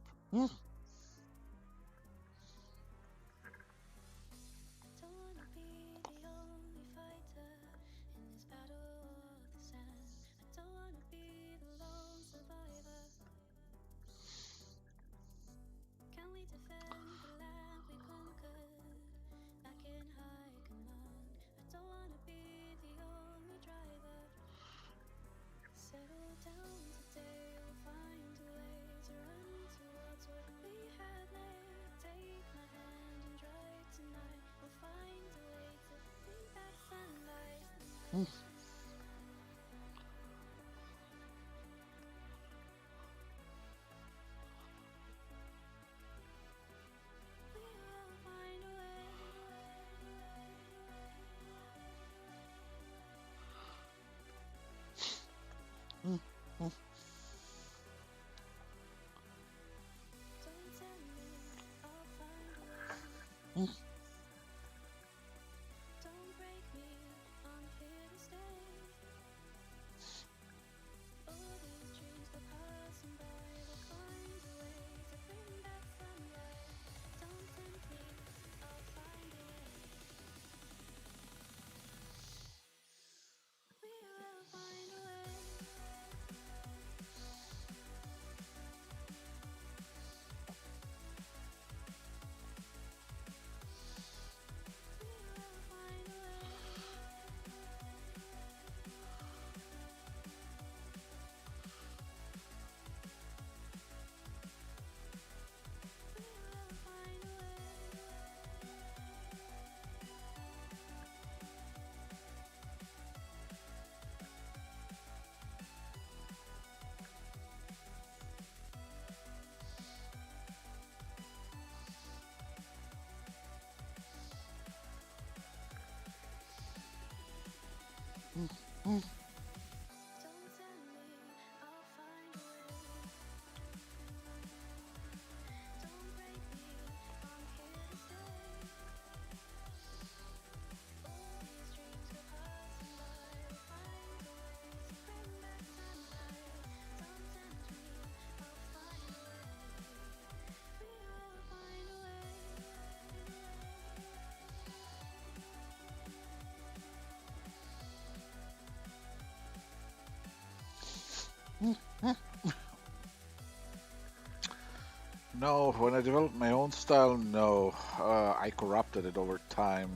No, when I developed my own style, no. I corrupted it over time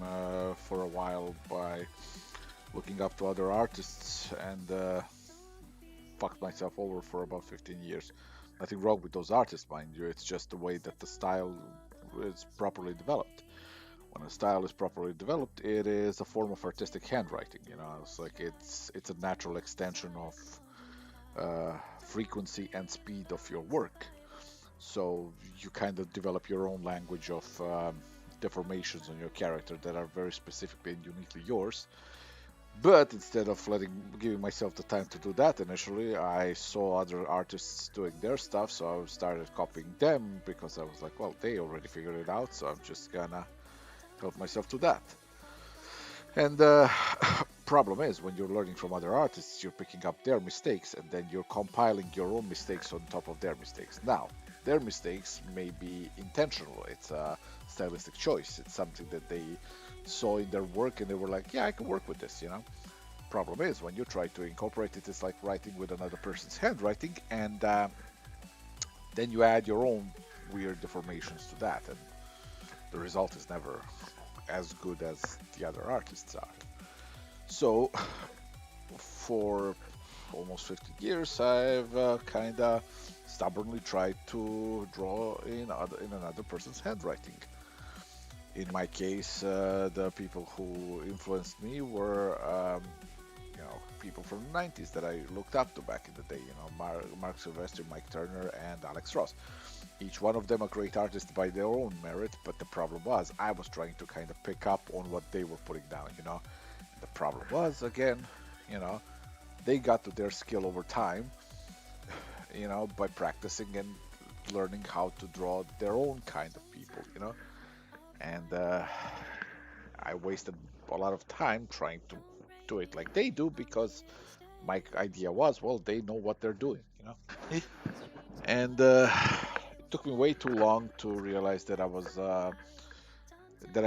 for a while by looking up to other artists and fucked myself over for about 15 years. Nothing wrong with those artists, mind you. It's just the way that the style is properly developed. When a style is properly developed, it is a form of artistic handwriting. It's like it's a natural extension of frequency and speed of your work. So you kind of develop your own language of deformations on your character that are very specifically and uniquely yours. But instead of giving myself the time to do that initially, I saw other artists doing their stuff, so I started copying them because I was like, well, they already figured it out, so I'm just gonna help myself to that. And the problem is when you're learning from other artists, you're picking up their mistakes and then you're compiling your own mistakes on top of their mistakes. Now, their mistakes may be intentional. It's a stylistic choice. It's something that they saw in their work and they were like, yeah, I can work with this. Problem is when you try to incorporate it, it's like writing with another person's handwriting, and then you add your own weird deformations to that, and the result is never as good as the other artists are. So, for almost 15 years, I've kind of stubbornly tried to draw in another person's handwriting. In my case, the people who influenced me were, people from the 90s that I looked up to back in the day. Mark Sylvester, Mike Turner, and Alex Ross. Each one of them a great artist by their own merit, but the problem was I was trying to kind of pick up on what they were putting down. The problem was, again, you know, they got to their skill over time, by practicing and learning how to draw their own kind of people. And I wasted a lot of time trying to do it like they do because my idea was, well, they know what they're doing. And it took me way too long to realize that I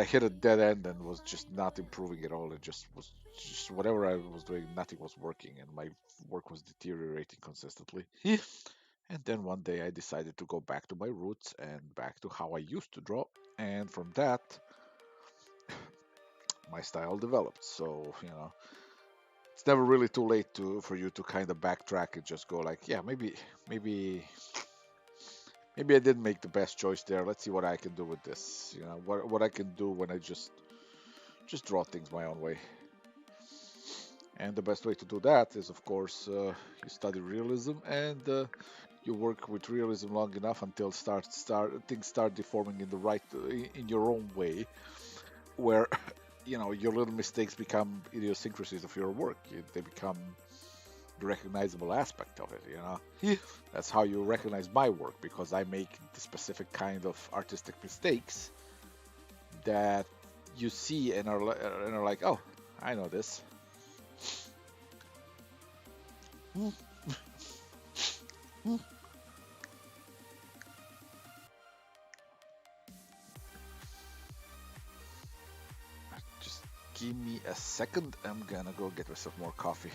hit a dead end and was just not improving at all. It just was just whatever I was doing, nothing was working, and my work was deteriorating consistently. And then one day I decided to go back to my roots and back to how I used to draw, and from that my style developed. So it's never really too late to for you to kind of backtrack and just go like, yeah, maybe maybe I didn't make the best choice there. Let's see what I can do with this. What I can do when I just draw things my own way. And the best way to do that is, of course, you study realism and you work with realism long enough until start things start deforming in the right in your own way, where your little mistakes become idiosyncrasies of your work. They become the recognizable aspect of it. Yeah. That's how you recognize my work because I make the specific kind of artistic mistakes that you see and are like, oh, I know this. Just give me a second. I'm gonna go get myself more coffee.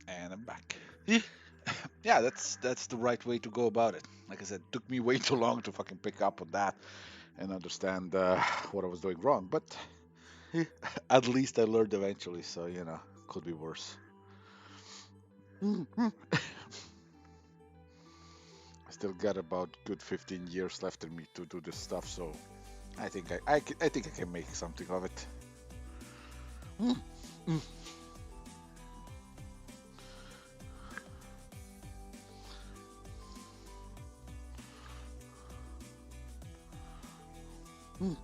And I'm back. Yeah, that's the right way to go about it. Like I said, it took me way too long to fucking pick up on that and understand what I was doing wrong. But at least I learned eventually, so could be worse. still got about good 15 years left in me to do this stuff, so I think I can make something of it. Mm, mm, mm,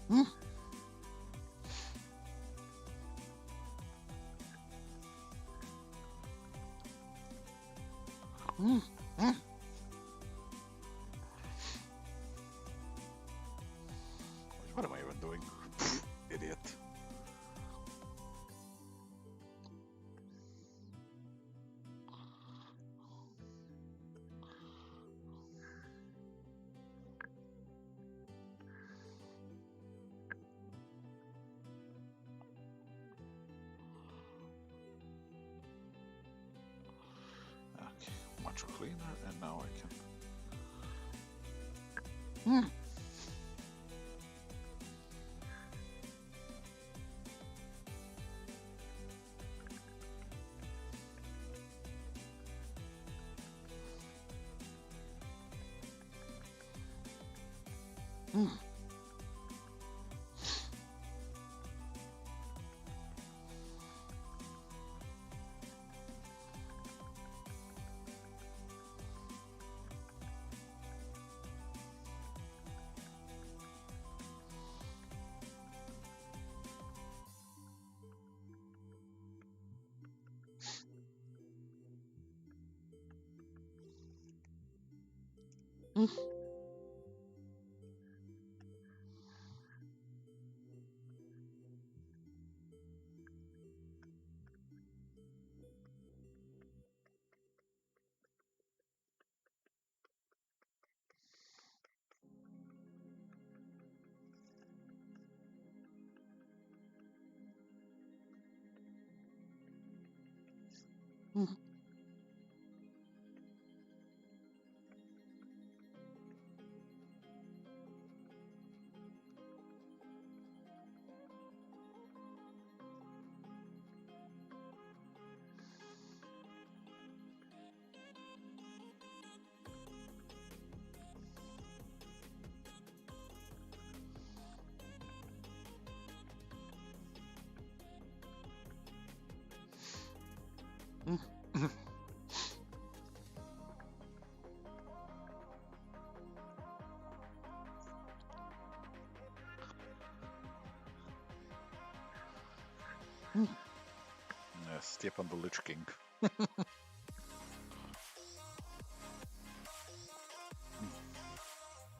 mm, mm, mm. What am I even doing? Idiot. Okay, much cleaner, and now I can. Mm, mm, mm, mm, mm, mm, mm. Stepan the Lich King.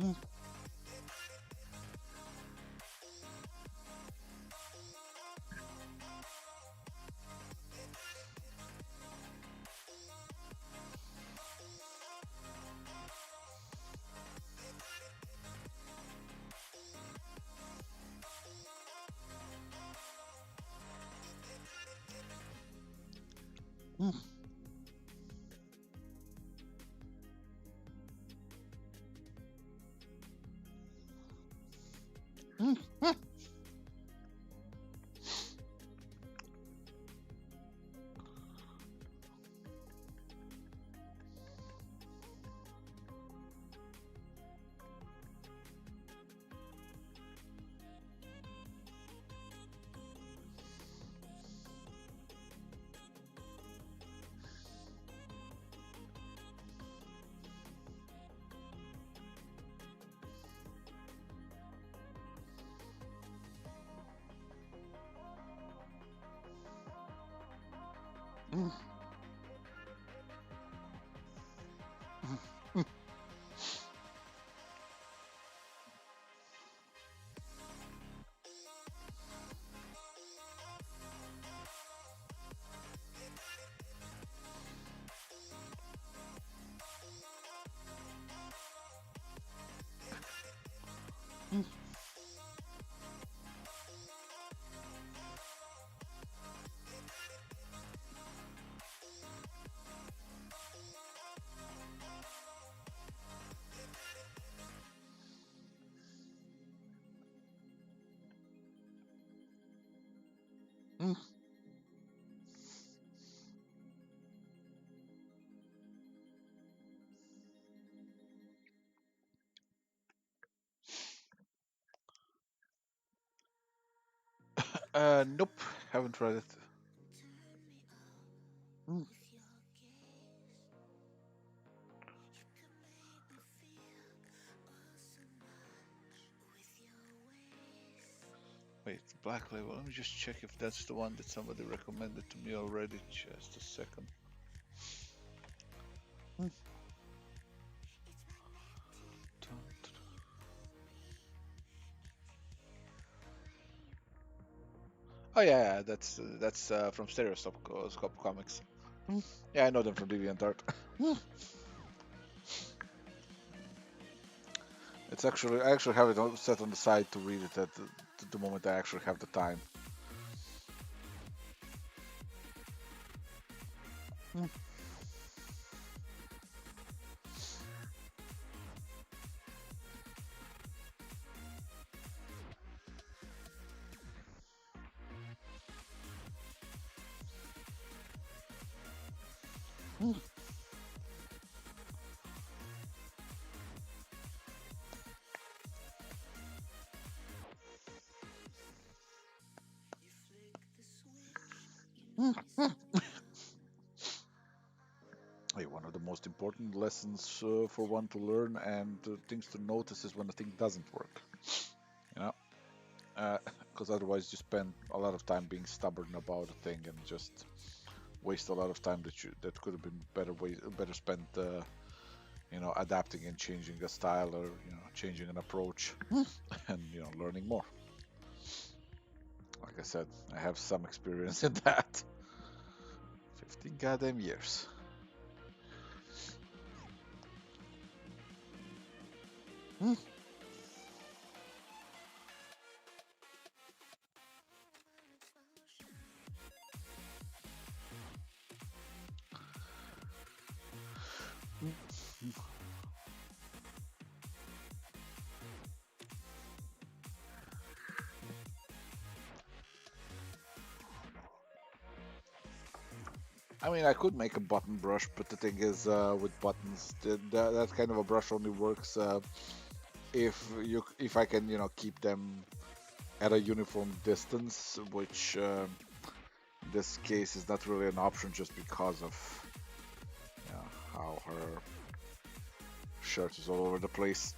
Mm, mm, mm, mm, mm, mm, mm. Nope, haven't read it. Mm. Wait, Black Label. Let me just check if that's the one that somebody recommended to me already. Just a second. Mm. Oh yeah, that's from Stereoscope Scope Comics. Mm. Yeah, I know them from DeviantArt. Mm. It's actually I actually have it set on the side to read it at the moment I actually have the time. Mm. Mm. Mm. Mm. Hey, one of the most important lessons for one to learn and things to notice is when a thing doesn't work. You know, because otherwise you spend a lot of time being stubborn about a thing and just waste a lot of time that could have been better spent, adapting and changing a style or changing an approach and learning more. Like I said, I have some experience in that. 15 goddamn years. I mean, I could make a button brush, but the thing is, with buttons, that kind of a brush only works if I can, keep them at a uniform distance, which in this case is not really an option just because of how her shirt is all over the place.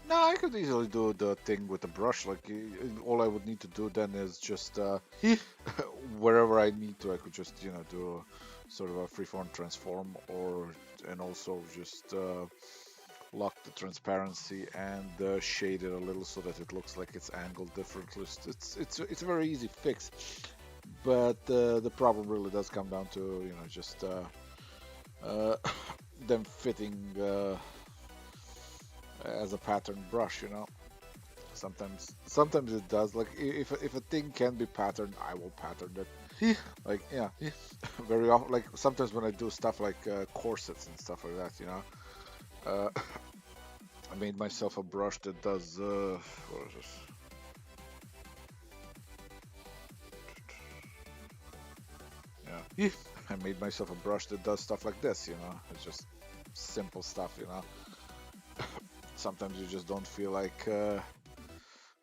No, I could easily do the thing with the brush. Like, all I would need to do then is just wherever I need to, I could just do sort of a freeform transform, and also just lock the transparency and shade it a little so that it looks like it's angled differently. It's a very easy fix, but the problem really does come down to just uh, them fitting as a pattern brush. Sometimes it does. Like, if a thing can be patterned, I will pattern it. Like, yeah, very often. Like, sometimes when I do stuff like corsets and stuff like that, I made myself a brush that does what is this? Yeah, I made myself a brush that does stuff like this. It's just simple stuff. Sometimes you just don't feel like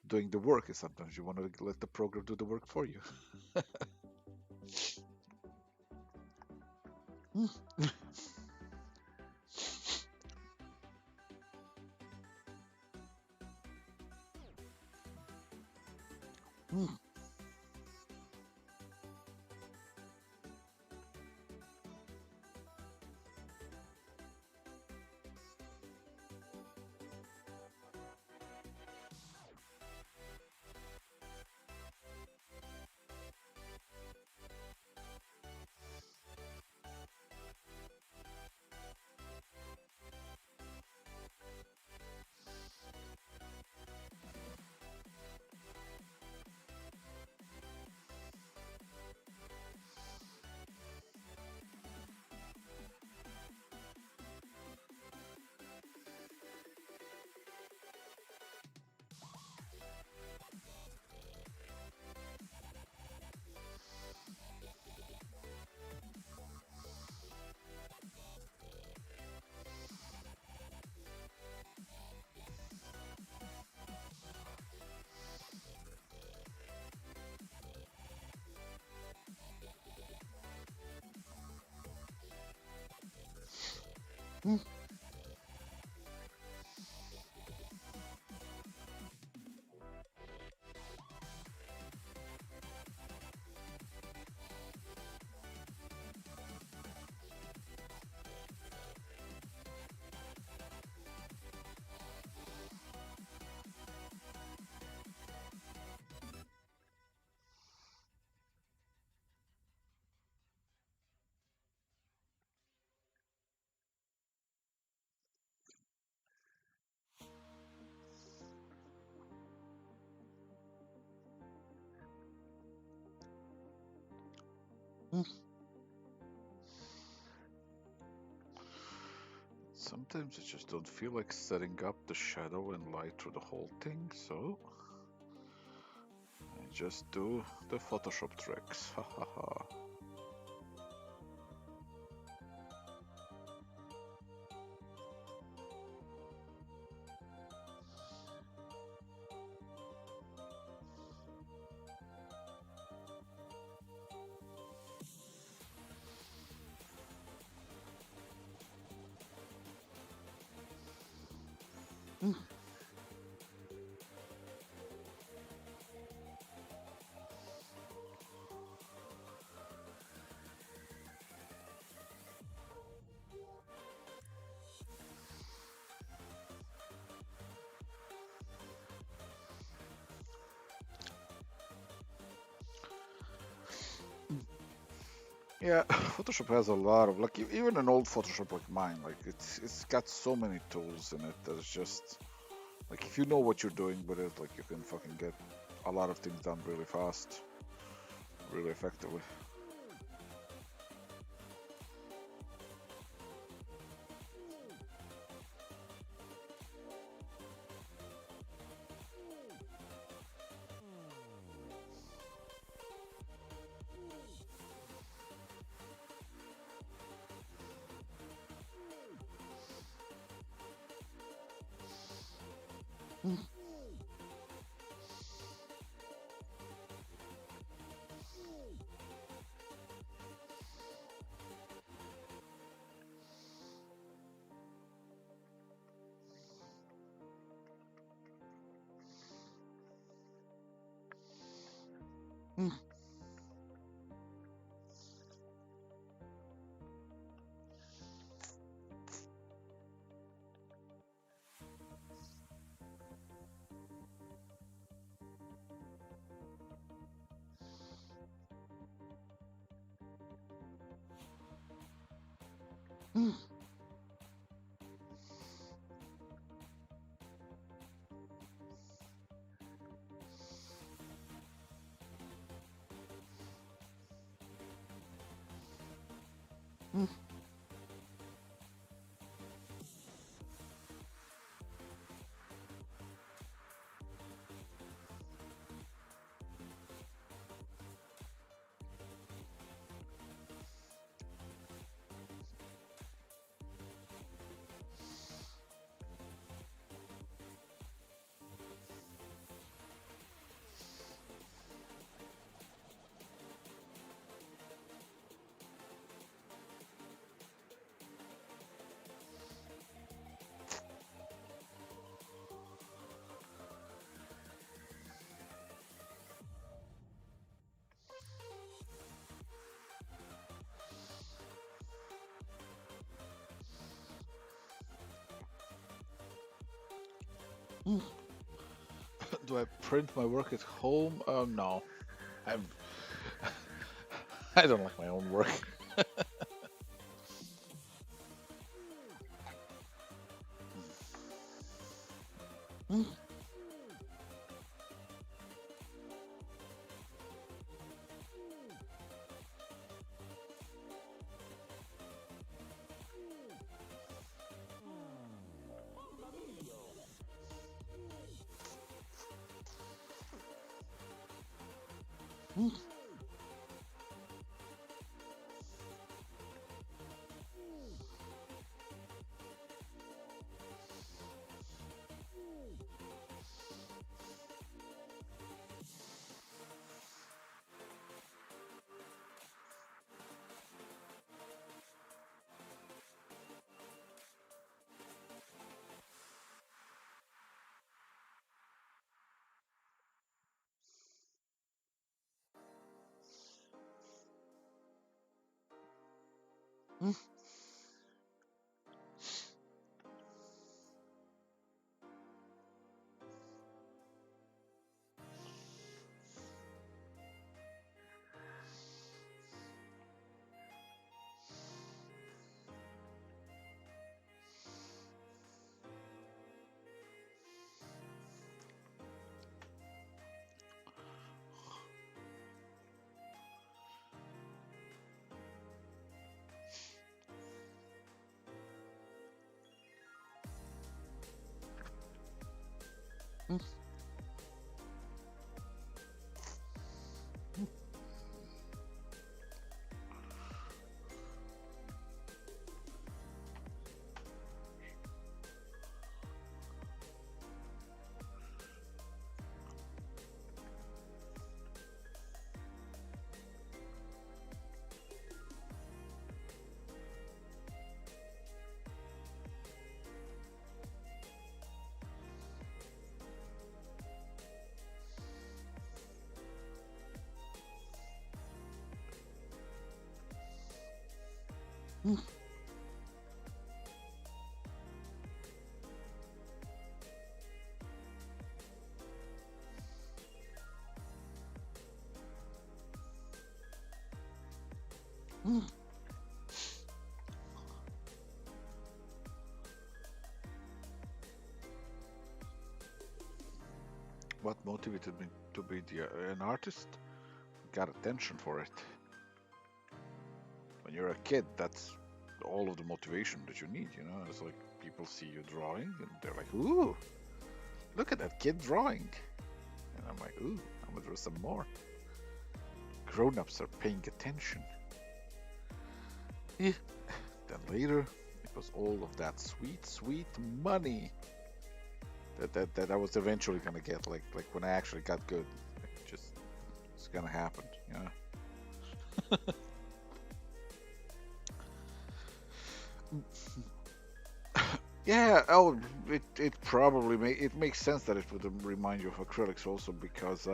doing the work, and sometimes you want to let the program do the work for you. Mm. Mm. Sometimes I just don't feel like setting up the shadow and light through the whole thing, so I just do the Photoshop tricks. Ha ha ha. Mm. Yeah, Photoshop has a lot of like even an old Photoshop like mine, like it's got so many tools in it that it's just like if you know what you're doing with it, like you can fucking get a lot of things done really fast, really effectively. Mm. Mm. Mm. Mm. Mm. Do I print my work at home? No. I'm I don't like my own work. Mm. Mm. Mm, mm, mm, mm. What motivated me to be an artist? Got attention for it. When you're a kid, that's all of the motivation that you need, you know? It's like people see you drawing and they're like, ooh, look at that kid drawing. And I'm like, ooh, I'm gonna draw some more. Grown ups are paying attention. Yeah. Then later, it was all of that sweet, sweet money that I was eventually gonna get. Like when I actually got good, like just it's gonna happen, you know. Yeah, oh, it probably it makes sense that it would remind you of acrylics also because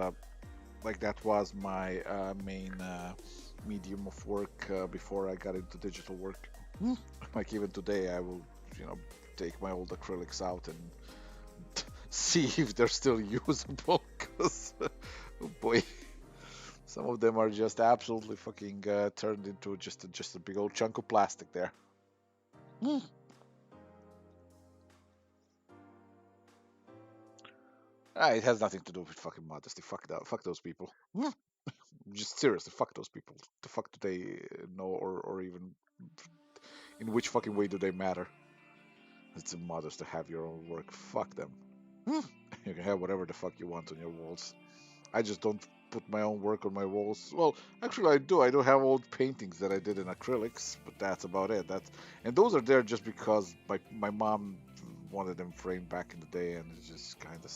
like that was my main medium of work before I got into digital work. Hmm. Like even today, I will, you know, take my old acrylics out and see if they're still usable. Cause oh boy, some of them are just absolutely fucking turned into just a big old chunk of plastic there. Hmm. It has nothing to do with fucking modesty. Fuck that. Fuck those people. Hmm. Just seriously, fuck those people. The fuck do they know, or even in which fucking way do they matter? It's modest to have your own work. Fuck them. Hmm. You can have whatever the fuck you want on your walls. I just don't put my own work on my walls. Well, actually, I do. I do have old paintings that I did in acrylics, but that's about it. And those are there just because my mom wanted them framed back in the day, and it just kind of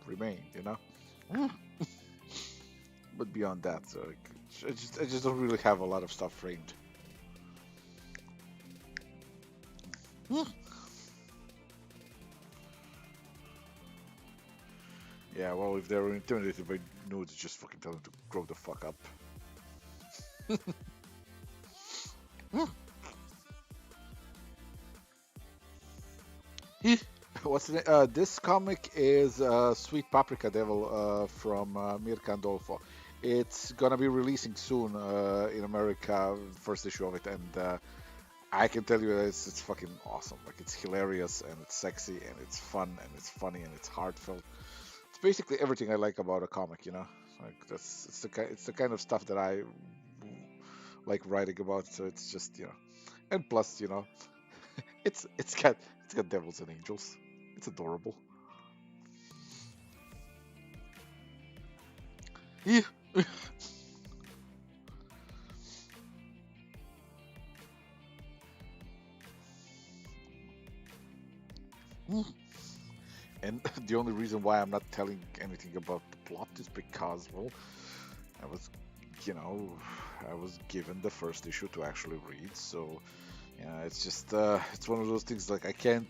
remained, you know. Hmm. But beyond that, like, I just don't really have a lot of stuff framed. Hmm. Yeah, well, if they're intimidated by nudes, just fucking tell them to grow the fuck up. Hmm. What's the name? This comic is Sweet Paprika Devil from Mirka Andolfo. It's gonna be releasing soon in America, first issue of it, and I can tell you that it's fucking awesome. Like it's hilarious and it's sexy and it's fun and it's funny and it's heartfelt. It's basically everything I like about a comic, you know. Like that's it's the kind of stuff that I like writing about. So it's just and plus it's got devils and angels. It's adorable. Yeah. And the only reason why I'm not telling anything about the plot is because, well, I was, you know, I was given the first issue to actually read. So, yeah, it's just, it's one of those things like I can't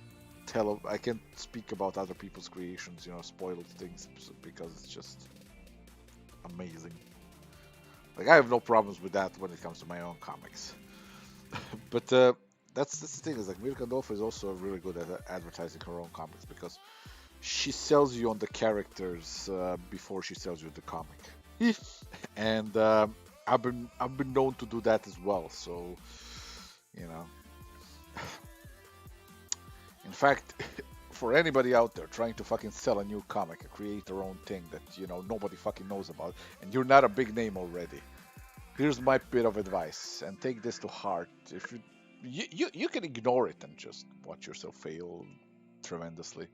speak about other people's creations, spoiled things because it's just amazing. Like, I have no problems with that when it comes to my own comics. But that's the thing is like Mirka Andolfo is also really good at advertising her own comics because she sells you on the characters before she sells you the comic. And I've been known to do that as well. So you know, in fact, for anybody out there trying to fucking sell a new comic, create their own thing that nobody fucking knows about, and you're not a big name already, here's my bit of advice, and take this to heart. If you can ignore it and just watch yourself fail tremendously.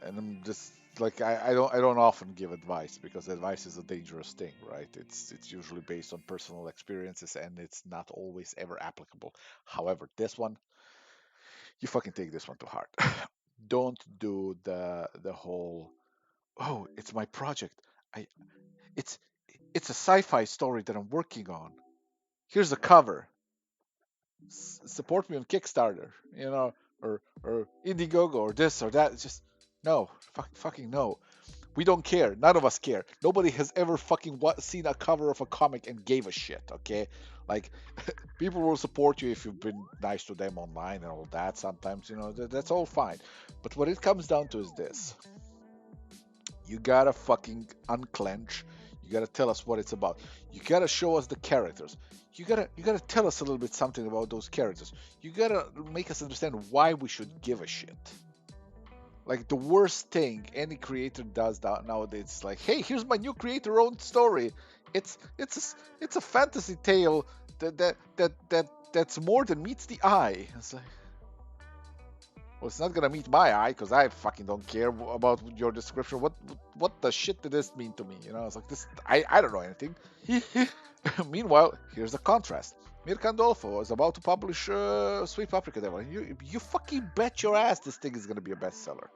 And I'm just like I don't often give advice because advice is a dangerous thing, right? It's usually based on personal experiences and it's not always ever applicable. However, this one, you fucking take this one to heart. Don't do the whole, oh, it's my project. I it's it's a sci-fi story that I'm working on. Here's a cover. Support me on Kickstarter, or Indiegogo or this or that. It's just no, fucking no. We don't care. None of us care. Nobody has ever fucking seen a cover of a comic and gave a shit. Okay, like people will support you if you've been nice to them online and all that. Sometimes that's all fine. But what it comes down to is this: you gotta fucking unclench. You gotta tell us what it's about. You gotta show us the characters. You gotta tell us a little bit something about those characters. You gotta make us understand why we should give a shit. Like the worst thing any creator does nowadays is like, hey, here's my new creator-owned story. It's a fantasy tale that's more than meets the eye. It's like, well, it's not gonna meet my eye because I fucking don't care about your description. What the shit did this mean to me? It's like this. I don't know anything. Meanwhile, here's the contrast. Mirka Andolfo is about to publish Sweet Paprika Devil. You fucking bet your ass this thing is gonna be a bestseller.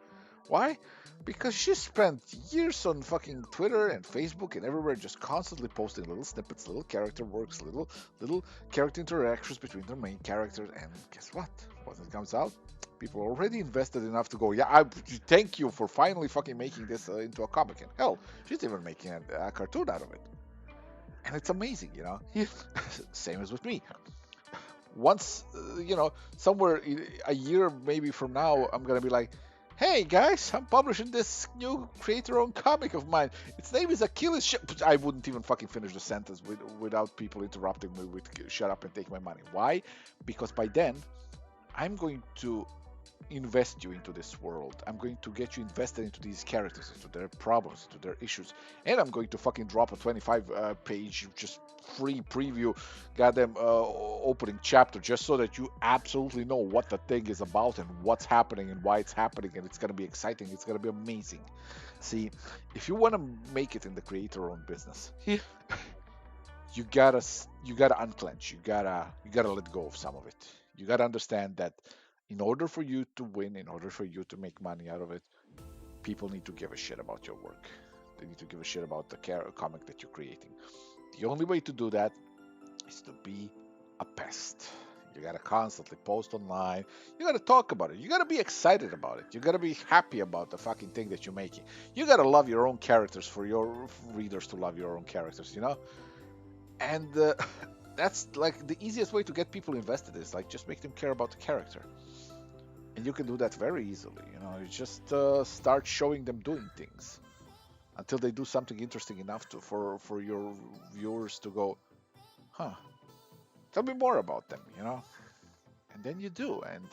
Why? Because she spent years on fucking Twitter and Facebook and everywhere just constantly posting little snippets, little character works, little character interactions between the main characters. And guess what? When it comes out, people are already invested enough to go, yeah, thank you for finally fucking making this into a comic. And hell, she's even making a cartoon out of it. And it's amazing, Same as with me. Once, somewhere a year maybe from now, I'm gonna be like, hey guys, I'm publishing this new creator-owned comic of mine. Its name is Achilles. I wouldn't even fucking finish the sentence without people interrupting me with "shut up and take my money." Why? Because by then, I'm going to invest you into this world. I'm going to get you invested into these characters, into their problems, into their issues, and I'm going to fucking drop a 25 page just free preview, goddamn opening chapter, just so that you absolutely know what the thing is about and what's happening and why it's happening, and it's gonna be exciting. It's gonna be amazing. See, if you want to make it in the creator-owned business, you gotta unclench. You gotta let go of some of it. You gotta understand that in order for you to win, in order for you to make money out of it, people need to give a shit about your work. They need to give a shit about the comic that you're creating. The only way to do that is to be a pest. You gotta constantly post online. You gotta talk about it. You gotta be excited about it. You gotta be happy about the fucking thing that you're making. You gotta love your own characters for your readers to love your own characters. And that's like the easiest way to get people invested is like just make them care about the character. And you can do that very easily. You just start showing them doing things until they do something interesting enough for your viewers to go, huh, tell me more about them. And then you do, and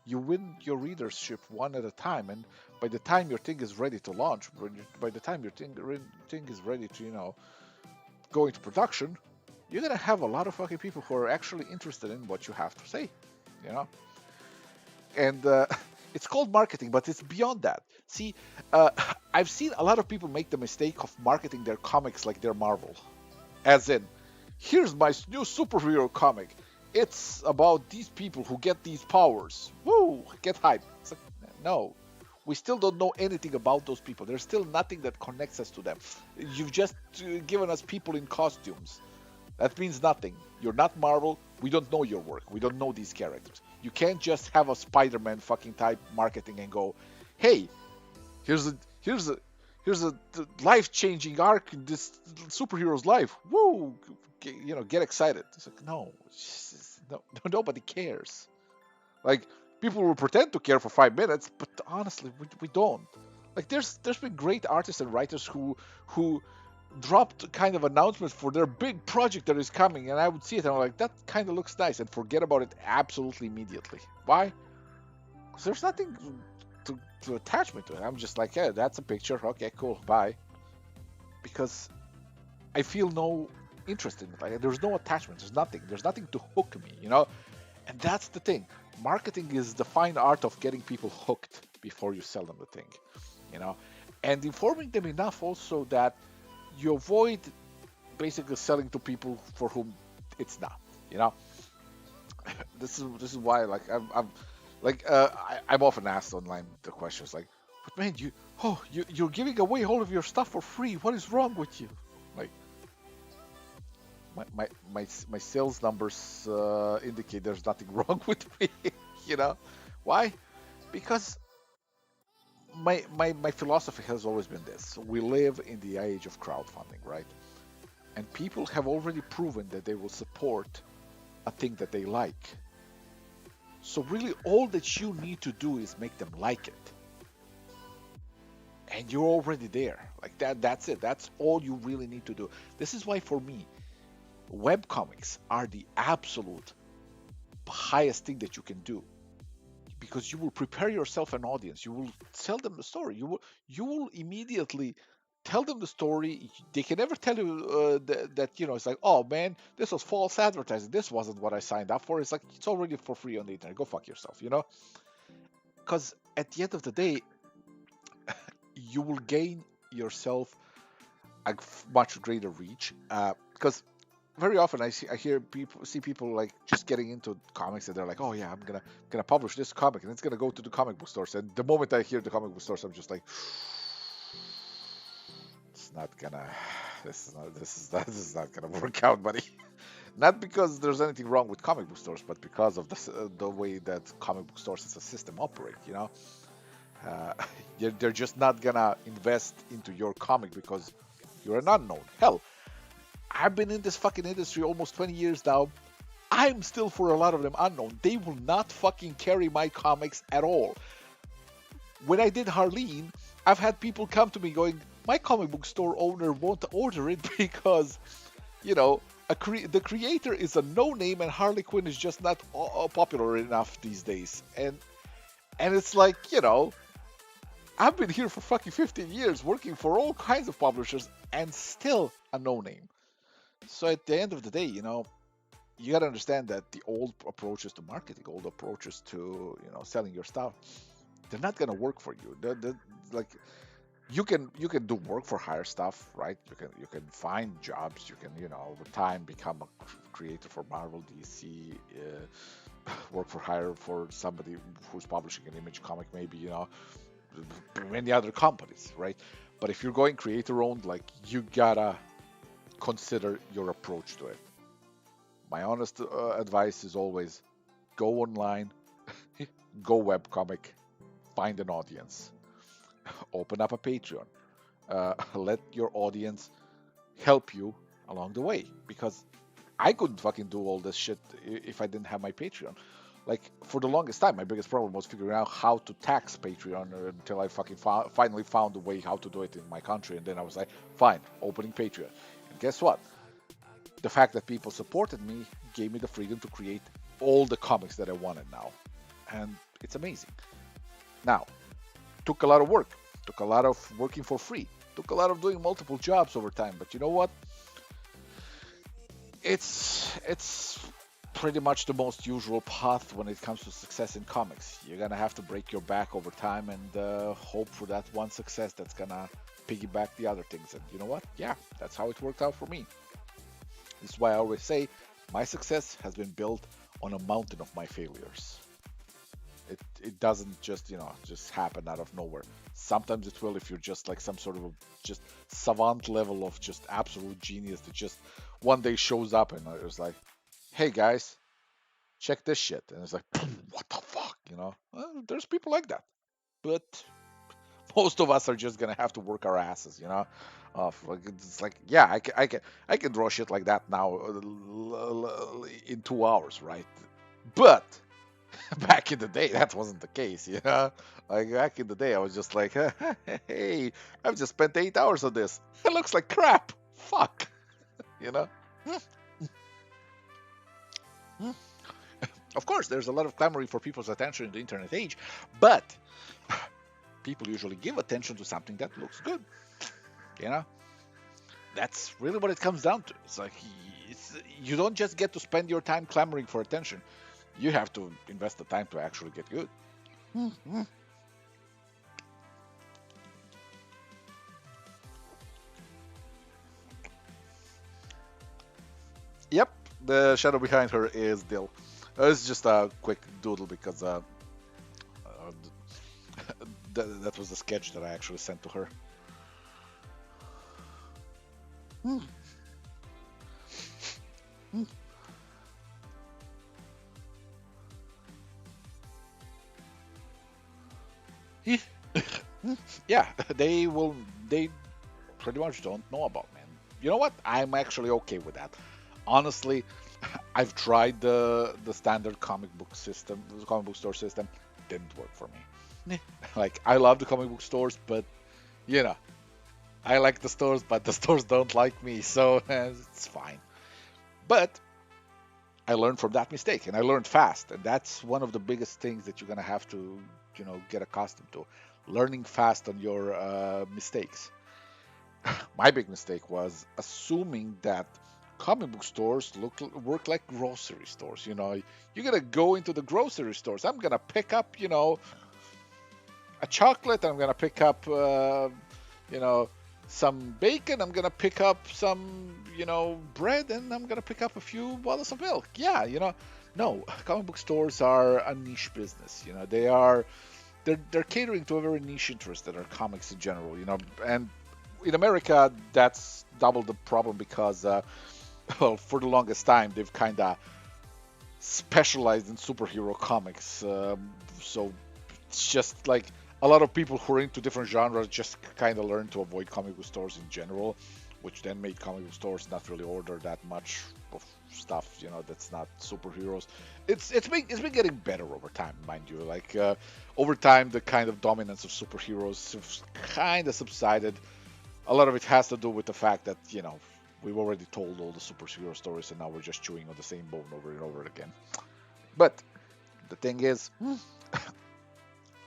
you win your readership one at a time. And by the time your thing is ready to launch, by the time your thing is ready to go into production, you're gonna have a lot of fucking people who are actually interested in what you have to say. You know, and it's called marketing, but it's beyond that. See, I've seen a lot of people make the mistake of marketing their comics like they're Marvel, as in, here's my new superhero comic. It's about these people who get these powers. Woo! Get hype. It's like, no, we still don't know anything about those people. There's still nothing that connects us to them. You've just given us people in costumes. That means nothing. You're not Marvel. We don't know your work. We don't know these characters. You can't just have a Spider-Man fucking type marketing and go, "Hey, here's a here's a here's a life-changing arc in this superhero's life. Woo! Get excited." It's like, no, No, nobody cares. Like people will pretend to care for 5 minutes, but honestly, we don't. Like there's been great artists and writers who dropped kind of announcements for their big project that is coming, and I would see it and I'm like, that kind of looks nice, and forget about it absolutely immediately. Why? Because there's nothing to attach me to it. I'm just like, yeah, that's a picture. Okay, cool, bye. Because I feel no interest in it. Like there's no attachment. There's nothing. There's nothing to hook me. And that's the thing. Marketing is the fine art of getting people hooked before you sell them the thing, you know, and informing them enough also that you avoid basically selling to people for whom it's not. You know, this is why like I'm like I'm often asked online the questions like, but man, you're giving away all of your stuff for free. What is wrong with you? Like my sales numbers indicate there's nothing wrong with me. you know why? Because my philosophy has always been this: we live in the age of crowdfunding, right? And people have already proven that they will support a thing that they like. So really all that you need to do is make them like it, and you're already there. Like that's it. That's all you really need to do. This is why for me web comics are the absolute highest thing that you can do, because you will prepare yourself an audience. You will tell them the story. You will immediately tell them the story. They can never tell you that it's like, oh man, this was false advertising. This wasn't what I signed up for. It's like it's already for free on the internet. Go fuck yourself. Because at the end of the day, you will gain yourself a much greater reach. Because very often I hear people see people like just getting into comics and they're like, oh yeah, I'm gonna publish this comic and it's gonna go to the comic book stores. And the moment I hear the comic book stores, I'm just like, it's not gonna, this is not gonna work out, buddy. Not because there's anything wrong with comic book stores, but because of the way that comic book stores as a system operate. Uh, they're just not gonna invest into your comic because you're an unknown. Hell, I've been in this fucking industry almost 20 years now. I'm still for a lot of them unknown. They will not fucking carry my comics at all. When I did Harleen, I've had people come to me going, my comic book store owner won't order it because, you know, the creator is a no name and Harley Quinn is just not popular enough these days. And it's like, I've been here for fucking 15 years working for all kinds of publishers and still a no name. So at the end of the day, you got to understand that the old approaches to marketing, old approaches to selling your stuff, they're not gonna work for you. Like you can do work for hire stuff, right? You can find jobs. You can over time become a creator for Marvel, DC, work for hire for somebody who's publishing an image comic, maybe many other companies, right? But if you're going creator owned, like you gotta consider your approach to it. My honest advice is always go online, go webcomic, find an audience, open up a Patreon, let your audience help you along the way. Because I couldn't fucking do all this shit if I didn't have my Patreon. Like for the longest time, my biggest problem was figuring out how to tax Patreon until I fucking finally found a way how to do it in my country, and then I was like, fine, opening Patreon. And guess what? The fact that people supported me gave me the freedom to create all the comics that I wanted now. And it's amazing. Now, took a lot of work, took a lot of working for free, took a lot of doing multiple jobs over time. But you know what? It's pretty much the most usual path when it comes to success in comics. You're gonna have to break your back over time and hope for that one success that's gonna piggyback the other things. And you know what? Yeah, that's how it worked out for me. This is why I always say my success has been built on a mountain of my failures. It doesn't just happen out of nowhere. Sometimes it will if you're just like some sort of just savant level of just absolute genius that just one day shows up and it's like, hey guys, check this shit, and it's like, what the fuck, Well, there's people like that, but Most of us are just gonna have to work our asses, you know. Like, it's like, yeah, I can draw shit like that now in 2 hours, right? But back in the day, that wasn't the case, you know. Like back in the day, I was just like, hey, I've just spent 8 hours on this. It looks like crap. Fuck, you know. Of course, there's a lot of clamoring for people's attention in the internet age, but people usually give attention to something that looks good, you know. That's really what it comes down to. It's like you don't just get to spend your time clamoring for attention. You have to invest the time to actually get good. Yep, the shadow behind her is Dill. It's just a quick doodle because that was the sketch that I actually sent to her. Yeah, they pretty much don't know about me. And you know what? I'm actually okay with that. Honestly, I've tried the standard comic book system, the comic book store system. Didn't work for me. Like I love the comic book stores, but you know, I like the stores, but the stores don't like me, so it's fine. But I learned from that mistake, and I learned fast, and that's one of the biggest things that you're gonna have to, get accustomed to, learning fast on your mistakes. My big mistake was assuming that comic book stores work like grocery stores. You're gonna go into the grocery stores. I'm gonna pick up, a chocolate. I'm gonna pick up, you know, some bacon. I'm gonna pick up some, bread, and I'm gonna pick up a few bottles of milk. Yeah, no, comic book stores are a niche business. They're catering to a very niche interest that are comics in general. And in America, that's double the problem because, well, for the longest time, they've kind of specialized in superhero comics. So it's just like a lot of people who are into different genres just kind of learn to avoid comic book stores in general, which then made comic book stores not really order that much of stuff, that's not superheroes. It's been getting better over time, mind you. Like over time, the kind of dominance of superheroes have kind of subsided. A lot of it has to do with the fact that we've already told all the superhero stories, and now we're just chewing on the same bone over and over again. But the thing is,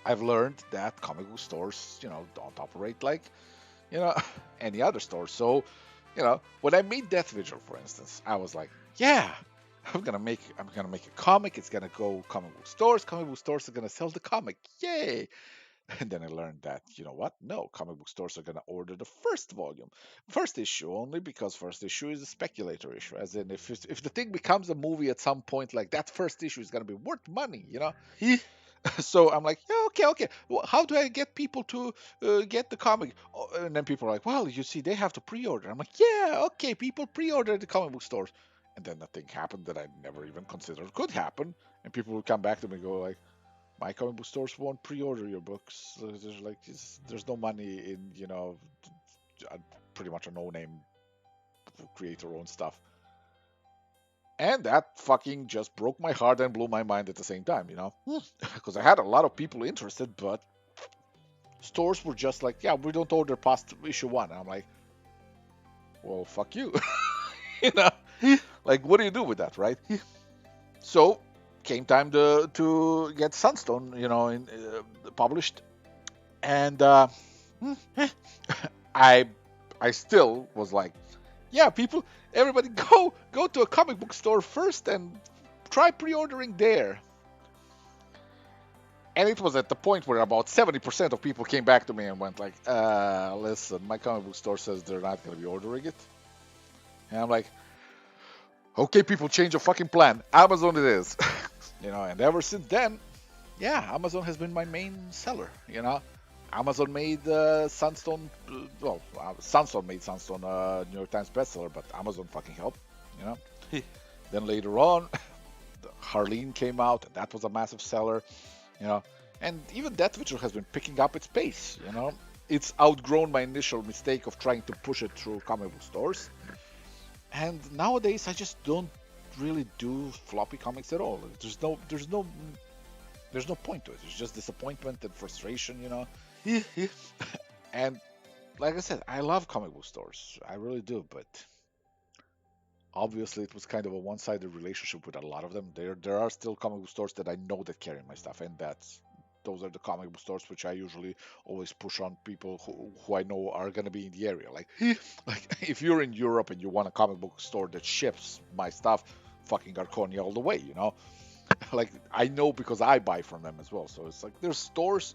I've learned that comic book stores, don't operate like, you know, any other store. So, when I made Death Vigil, for instance, I was like, yeah, I'm gonna make a comic. It's gonna go comic book stores. Comic book stores are gonna sell the comic. Yay! And then I learned that, you know what? No, comic book stores are gonna order the first volume, first issue only because first issue is a speculator issue. As in, if the thing becomes a movie at some point, like that first issue is gonna be worth money. So I'm like, yeah, okay, okay. Well, how do I get people to get the comic? Oh, and then people are like, well, you see, they have to pre-order. I'm like, yeah, okay, people pre-order at the comic book stores. And then the thing happened that I never even considered could happen. And people would come back to me and go like, my comic book stores won't pre-order your books. There's like, there's no money in, pretty much a no-name creator-owned stuff. And that fucking just broke my heart and blew my mind at the same time. Because I had a lot of people interested, but stores were just like, yeah, we don't order past issue one. And I'm like, well, fuck you. you know, like, what do you do with that, right? So, came time to get Sunstone, published, and I I still was like, yeah, everybody go to a comic book store first and try pre-ordering there. And it was at the point where about 70% of people came back to me and went like, listen, my comic book store says they're not going to be ordering it. And I'm like, okay, people, change your fucking plan. Amazon it is. And ever since then, yeah, Amazon has been my main seller. Amazon made Sunstone, Sunstone made Sunstone New York Times bestseller, but Amazon fucking helped. Then later on, Harleen came out, and that was a massive seller. And even that feature has been picking up its pace, you know. It's outgrown my initial mistake of trying to push it through comic book stores. And nowadays I just don't really do floppy comics at all. There's no point to it. It's just disappointment and frustration, you know. And like I said, I love comic book stores. I really do, but obviously it was kind of a one-sided relationship with a lot of them. There are still comic book stores that I know that carry my stuff, and those are the comic book stores which I usually always push on people who I know are gonna be in the area. Like like if you're in Europe and you want a comic book store that ships my stuff, fucking Arconia all the way, you know. Like I know because I buy from them as well. So it's like there's stores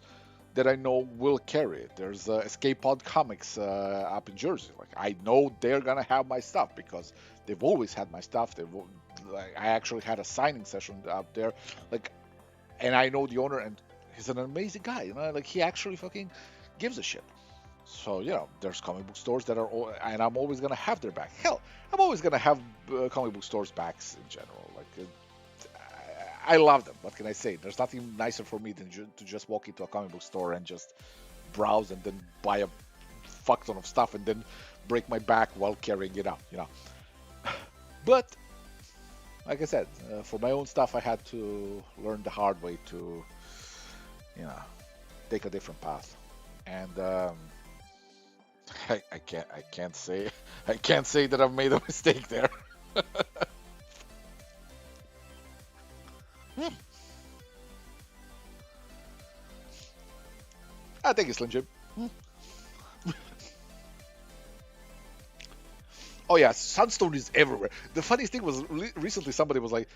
that I know will carry it. There's Escape Pod Comics up in Jersey. Like I know they're gonna have my stuff because they've always had my stuff. Like, I actually had a signing session out there, like, and I know the owner, and he's an amazing guy. You know, like he actually fucking gives a shit. So you know, there's comic book stores that and I'm always gonna have their back. Hell, I'm always gonna have comic book stores backs in general. Like I love them. What can I say? There's nothing nicer for me than to just walk into a comic book store and just browse and then buy a fuck ton of stuff and then break my back while carrying it out, you know. But like I said, for my own stuff, I had to learn the hard way to, you know, take a different path. And I can't say I can't say that I've made a mistake there. Hmm. I think it's Slim Jim. Hmm. Oh yeah, Sunstone is everywhere. The funniest thing was recently somebody was like,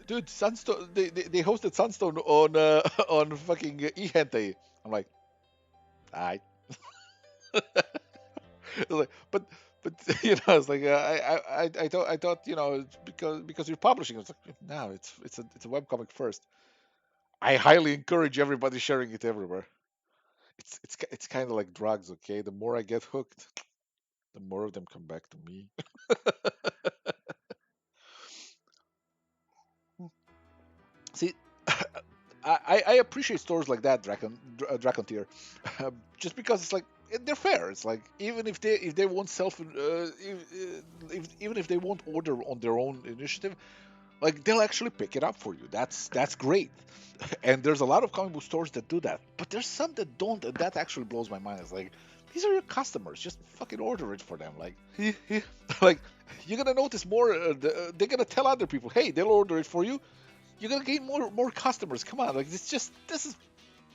"Dude, Sunstone, they hosted Sunstone on on fucking eHente." I'm like, "I." Like, but you know, it's like I thought you know it's because you're publishing. It's like no, it's a webcomic first. I highly encourage everybody sharing it everywhere. It's kind of like drugs, okay? The more I get hooked, the more of them come back to me. See, I appreciate stores like that, Dracontier, just because it's like they're fair. It's like even if they won't even if they won't order on their own initiative, like they'll actually pick it up for you. That's great. And there's a lot of comic book stores that do that, but there's some that don't, and that actually blows my mind. It's like these are your customers. Just fucking order it for them. Like, like you're gonna notice more. They're gonna tell other people, hey, they'll order it for you. You're gonna gain more customers. Come on, like this is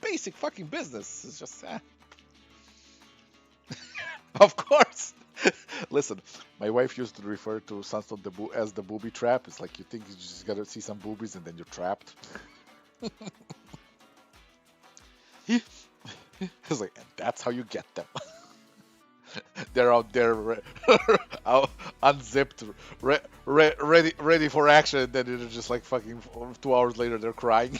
basic fucking business. It's just of course. Listen, my wife used to refer to Sunstone as the booby trap. It's like you think you just gotta see some boobies and then you're trapped. It's like, and that's how you get them. They're out there, out, unzipped, ready for action, and then they're just like fucking 2 hours later they're crying.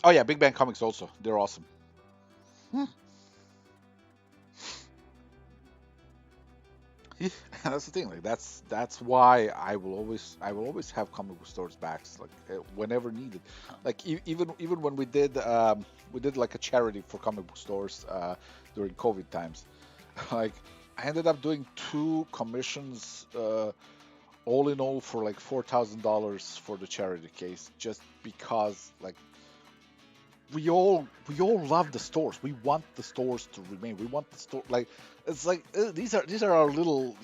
Oh yeah, Big Bang Comics also. They're awesome. Yeah, that's the thing. Like that's why I will always have comic book stores backs like whenever needed. Like even when we did like a charity for comic book stores during COVID times. Like I ended up doing two commissions all in all for like $4,000 for the charity case just because like we all love the stores. We want the stores to remain. We want the store like it's like these are our little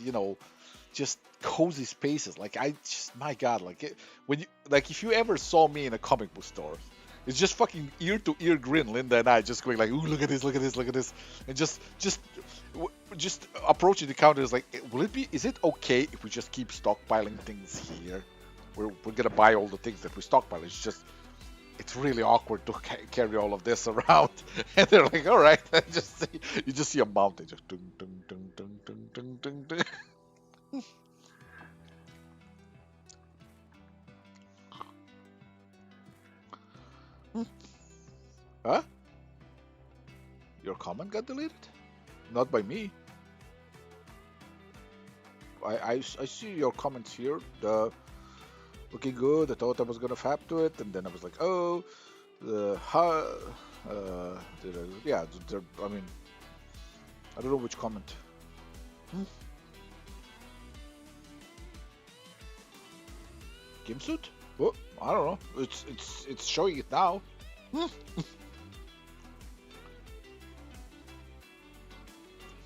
just cozy spaces. Like I just my God like when you like if you ever saw me in a comic book store, it's just fucking ear to ear grin. Linda and I just going like, ooh, look at this, look at this, look at this, and just approaching the counter is like, will it be? Is it okay if we just keep stockpiling things here? We're gonna buy all the things that we stockpile. It's really awkward to carry all of this around. And they're like, all right, you just see a mountain just ding, ding, ding, ding, ding, ding, ding, Huh? Your comment got deleted? Not by me. I see your comments here. Looking good. I thought I was gonna fap to it, and then I was like, oh, the how, yeah. I mean, I don't know which comment. Hmm. Gimsuit? Oh, I don't know. It's showing it now. Hmm.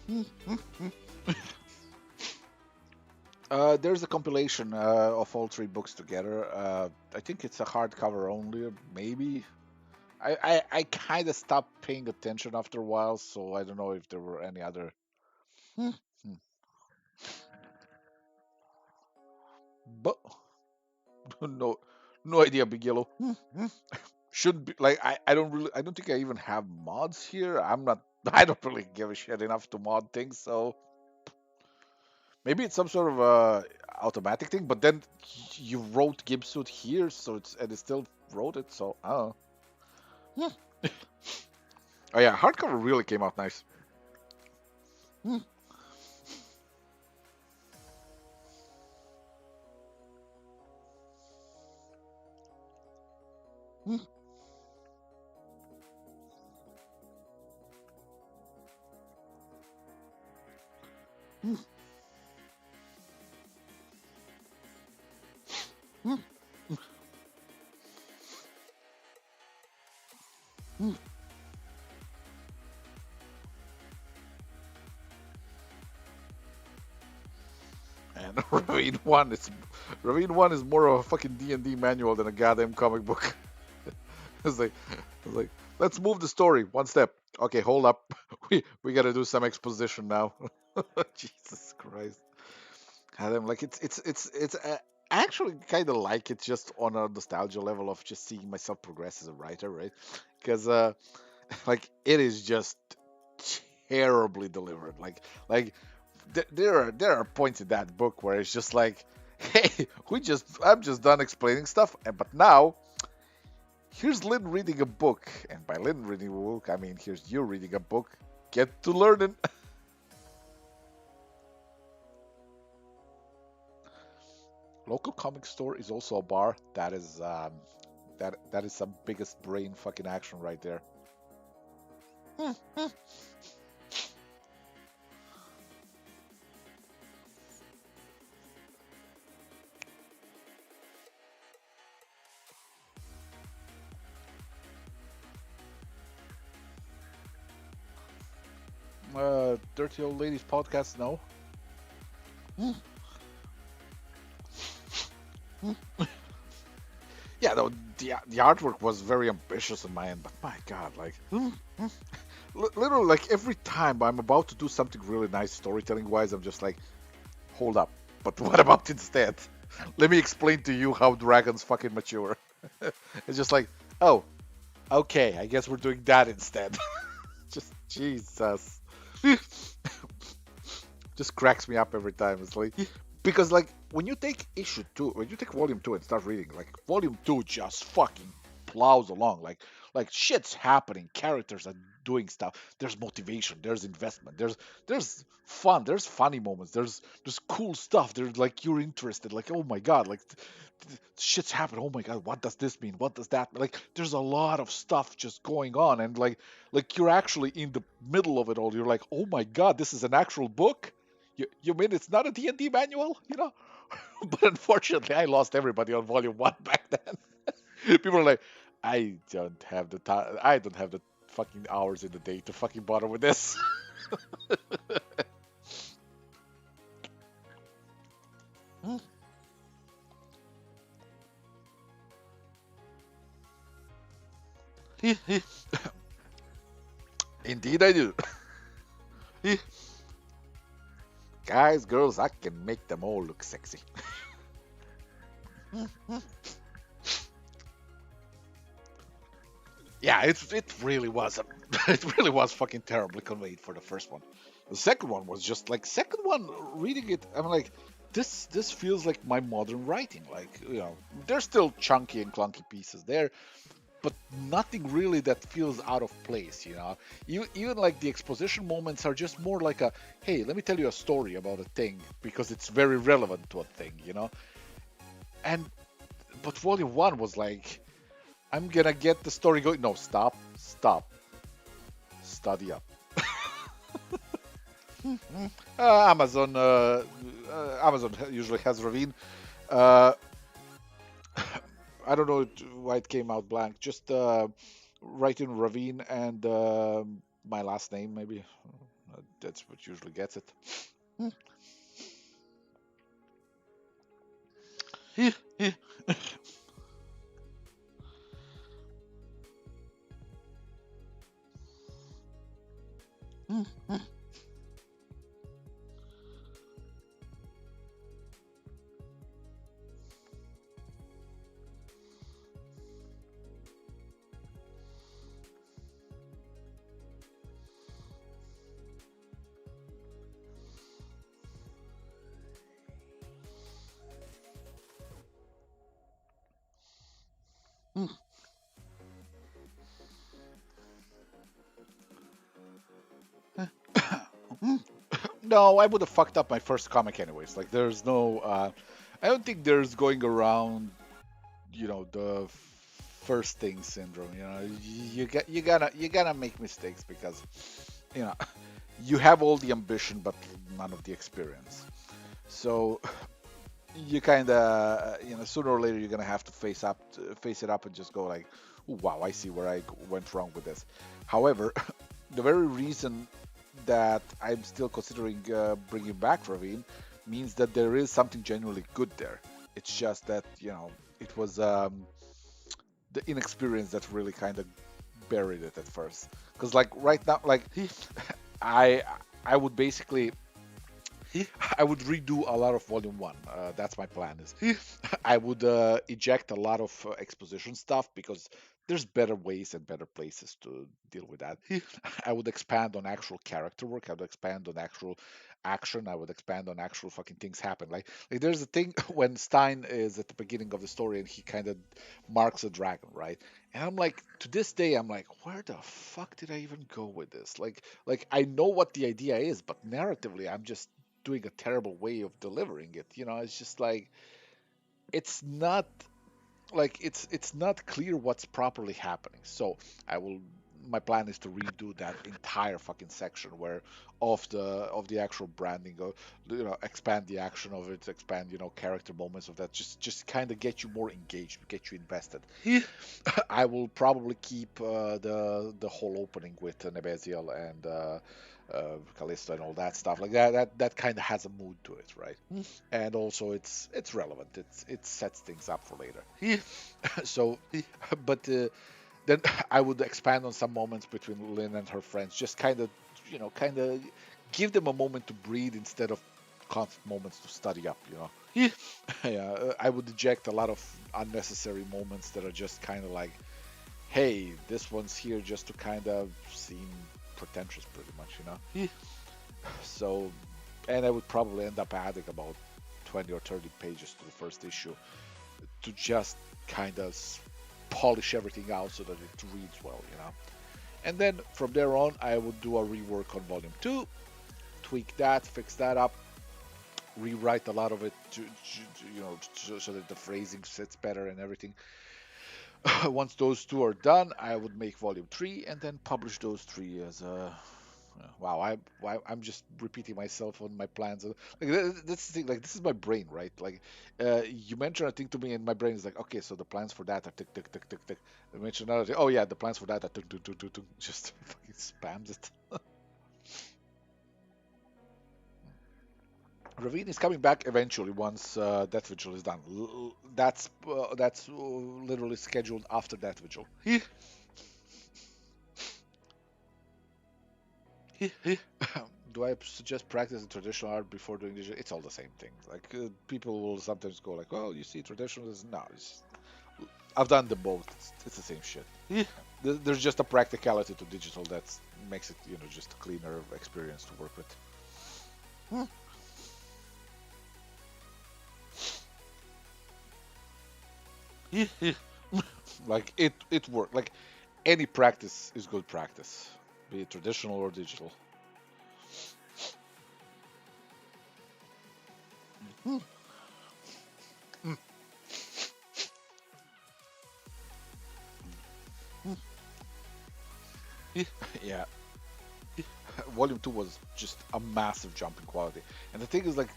Hmm. Hmm. There's a compilation of all three books together. I think it's a hardcover only, maybe. I kind of stopped paying attention after a while, so I don't know if there were any other. Hmm. Hmm. But no, no idea, Big Yellow. Hmm. Hmm. Shouldn't be like I don't think I even have mods here. I'm not. I don't really give a shit enough to mod things, so maybe it's some sort of automatic thing. But then you wrote Gibsuit here, so it still wrote it. So I don't know. Hmm. Oh yeah, hardcover really came out nice. Hmm. Hmm. Hmm. Hmm. Hmm. And Ravine 1 is more of a fucking D&D manual than a goddamn comic book. It's like let's move the story one step. Okay, hold up. We got to do some exposition now. Jesus Christ. Goddamn, like I actually kind of like it just on a nostalgia level of just seeing myself progress as a writer, right? Because like it is just terribly delivered. Like there are points in that book where it's just like, hey, I'm just done explaining stuff, but now here's Lynn reading a book, and by Lynn reading a book, I mean here's you reading a book. Get to learning. Local comic store is also a bar. That is some biggest brain fucking action right there. Dirty Old Ladies podcast, no. Yeah, though the artwork was very ambitious on my end, but my god, like literally, like every time I'm about to do something really nice storytelling wise, I'm just like, hold up, but what about instead? Let me explain to you how dragons fucking mature. It's just like, oh, okay, I guess we're doing that instead. Just Jesus. Just cracks me up every time. It's like because like when you take when you take volume 2 and start reading, like volume 2 just fucking plows along. Like shit's happening. Characters are doing stuff. There's motivation. There's investment. There's fun. There's funny moments. There's cool stuff. There's like you're interested. Like oh my god, like shit's happening. Oh my god, what does this mean? What does that mean? Like there's a lot of stuff just going on, and like you're actually in the middle of it all. You're like, oh my god, this is an actual book. You mean it's not a D&D manual, you know? But unfortunately, I lost everybody on volume 1 back then. People are like, I don't have the time. I don't have the fucking hours in the day to fucking bother with this. Indeed, I do. Guys, girls, I can make them all look sexy. Yeah, it really was it really was fucking terribly conveyed for the first one. The second one was just like second one reading it, I'm like this feels like my modern writing. Like, there's still chunky and clunky pieces there, but nothing really that feels out of place. Even like the exposition moments are just more like a, hey, let me tell you a story about a thing because it's very relevant to a thing. And but volume one was like, I'm gonna get the story going. No, stop, study up. Amazon, Amazon usually has Ravine. Uh, I don't know why it came out blank. Just write in Ravine and my last name, maybe. That's what usually gets it. No, I would have fucked up my first comic anyways. Like, there's no. I don't think there's going around, the first thing syndrome. You gotta make mistakes because, you know, you have all the ambition but none of the experience. So you kind of, sooner or later you're gonna have to face it up, and just go like, "Ooh, wow, I see where I went wrong with this." However, the very reason that I'm still considering bringing back Ravine means that there is something genuinely good there. It's just that, it was the inexperience that really kind of buried it at first. Because like right now, like I I would basically I would redo a lot of Volume One. That's my plan. Is I would eject a lot of exposition stuff because there's better ways and better places to deal with that. I would expand on actual character work. I would expand on actual action. I would expand on actual fucking things happen. Like there's a thing when Stein is at the beginning of the story and he kind of marks a dragon, right? And I'm like, to this day, I'm like, where the fuck did I even go with this? Like I know what the idea is, but narratively, I'm just doing a terrible way of delivering it. It's just like it's not it's not clear what's properly happening. So I will. My plan is to redo that entire fucking section where of the actual branding, or expand the action of it, expand character moments of that, just kind of get you more engaged, get you invested. I will probably keep the whole opening with Nebeziel and Callisto and all that stuff like that. That kind of has a mood to it, right? And also it's relevant. It sets things up for later. So, but then I would expand on some moments between Lynn and her friends. Just kind of give them a moment to breathe instead of constant moments to study up. Yeah, I would eject a lot of unnecessary moments that are just kind of like, hey, this one's here just to kind of seem pretentious, pretty much. So, and I would probably end up adding about 20 or 30 pages to the first issue to just kind of polish everything out so that it reads well. And then from there on, I would do a rework on Volume 2, tweak that, fix that up, rewrite a lot of it so that the phrasing sits better and everything. Once those two are done, I would make Volume 3 and then publish those three as a. Wow, I'm just repeating myself on my plans. Like that's the thing. Like this is my brain, right? Like you mention a thing to me, and my brain is like, okay, so the plans for that are tick tick tick tick tick. I mention another thing. Oh yeah, the plans for that are tick tick tick tick tick. Just fucking spams it. Ravine is coming back eventually once Death Vigil is done. That's literally scheduled after Death Vigil. Do I suggest practicing traditional art before doing digital? It's all the same thing. Like people will sometimes go like, "Well, you see, traditional is no." I've done them both. It's the same shit. there's just a practicality to digital that makes it, just a cleaner experience to work with. Hmm. Like it worked. Like any practice is good practice, be it traditional or digital. Hmm. Hmm. Yeah, Volume 2 was just a massive jump in quality. And the thing is, like,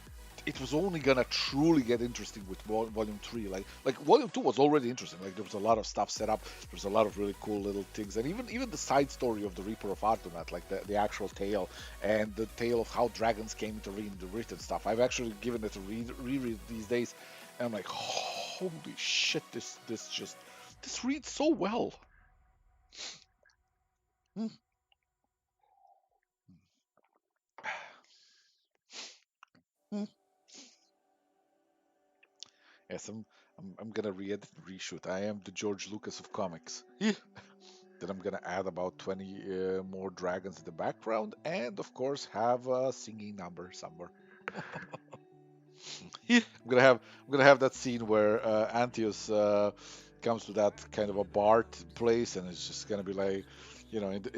it was only gonna truly get interesting with Volume 3. Like Volume 2 was already interesting. Like, there was a lot of stuff set up. There was a lot of really cool little things. And even the side story of the Reaper of Artonat, like the actual tale, and the tale of how dragons came into the written stuff. I've actually given it a reread these days. And I'm like, holy shit, this reads so well. Hmm. Hmm. Yes, I'm gonna re-edit and reshoot. I am the George Lucas of comics. Yeah. Then I'm gonna add about 20 more dragons in the background, and of course have a singing number somewhere. Yeah. I'm gonna have that scene where Antius comes to that kind of a bar place, and it's just gonna be like, in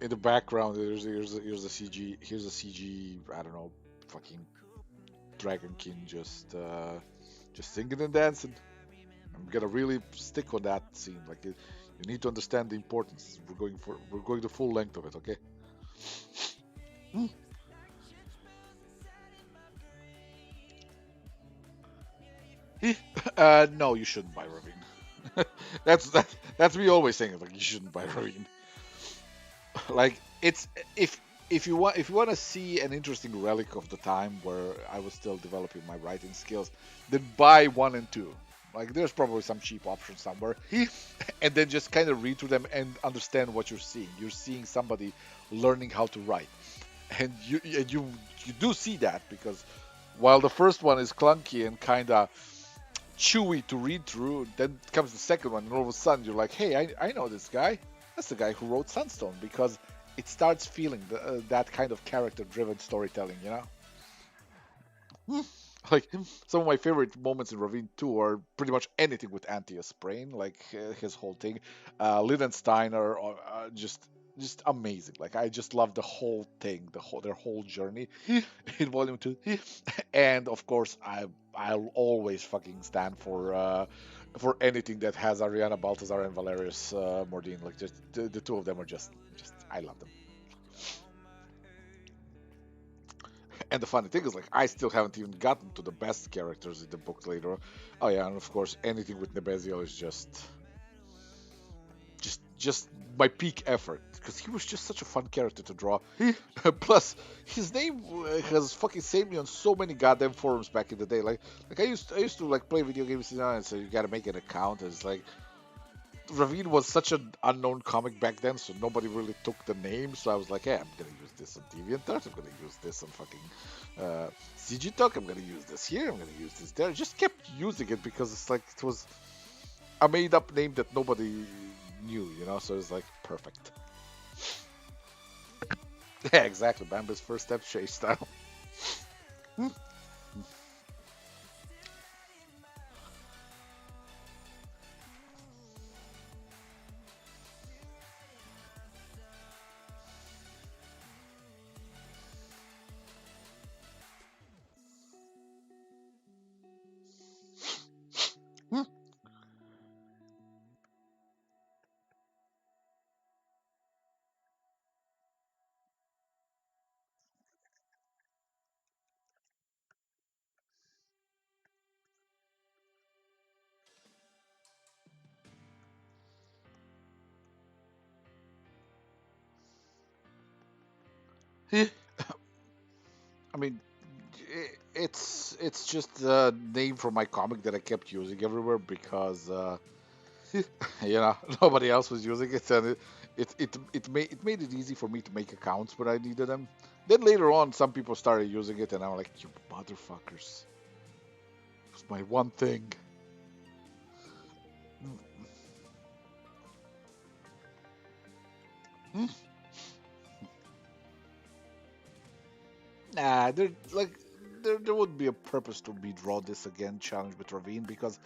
the background here's a CG, I don't know, fucking Dragon King just singing and dancing. I'm gonna really stick on that scene. Like, you need to understand the importance. We're going the full length of it. Okay. Hmm. No, you shouldn't buy Ravine. That's me always saying it. Like, you shouldn't buy Ravine. Like, it's if you want to see an interesting relic of the time where I was still developing my writing skills, then buy 1 and 2. Like, there's probably some cheap options somewhere, and then just kind of read through them and understand what you're seeing. You're seeing somebody learning how to write, and you do see that, because while the first one is clunky and kind of chewy to read through, then comes the second one, and all of a sudden you're like, hey, I know this guy. That's the guy who wrote Sunstone, because it starts feeling that kind of character-driven storytelling, you know? Hmm. Like, some of my favorite moments in Ravine 2 are pretty much anything with Antius Brain, like his whole thing. Lynn and Stein are just amazing. Like, I just love the whole thing, their whole journey in Volume 2. And of course, I'll always fucking stand for anything that has Ariana Baltazar and Valerius Mordin. Like, just the two of them are just I love them. And the funny thing is, like, I still haven't even gotten to the best characters in the book later. Oh yeah, and of course, anything with Nebeziel is just my peak effort, because he was just such a fun character to draw. Plus, his name has fucking saved me on so many goddamn forums back in the day. Like I used to like play video games, and so you gotta make an account. And it's like, Ravine was such an unknown comic back then, so nobody really took the name. So I was like, hey, I'm gonna use this on DeviantArt. I'm gonna use this on fucking CG Talk. I'm gonna use this here. I'm gonna use this there. I just kept using it because it's like it was a made-up name that nobody knew. So it's like perfect. Yeah, exactly. Bambi's first step chase style. I mean, it's just a name for my comic that I kept using everywhere because nobody else was using it, and it made it easy for me to make accounts when I needed them. Then later on, some people started using it, and I'm like, you motherfuckers, it was my one thing. Hmm. Nah, there would be a purpose to me draw this again challenge with Ravine because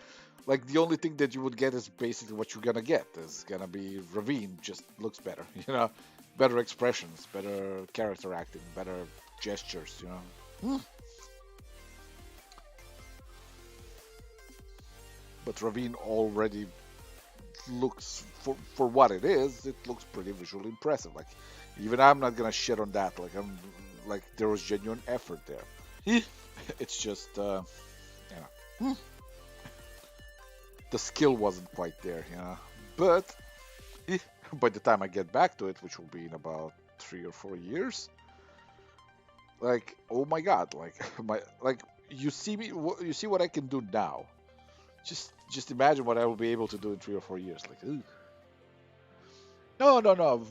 like the only thing that you would get is basically what you're gonna get is gonna be Ravine just looks better, better expressions, better character acting, better gestures. Hmm. But Ravine already looks for what it is. It looks pretty visually impressive. Like even I'm not gonna shit on that. Like I'm like there was genuine effort there. It's just you know the skill wasn't quite there. But by the time I get back to it, which will be in about 3 or 4 years, like oh my god, like my like you see me, you see what I can do now. Just imagine what I will be able to do in 3 or 4 years. Like, ooh. No, no, no.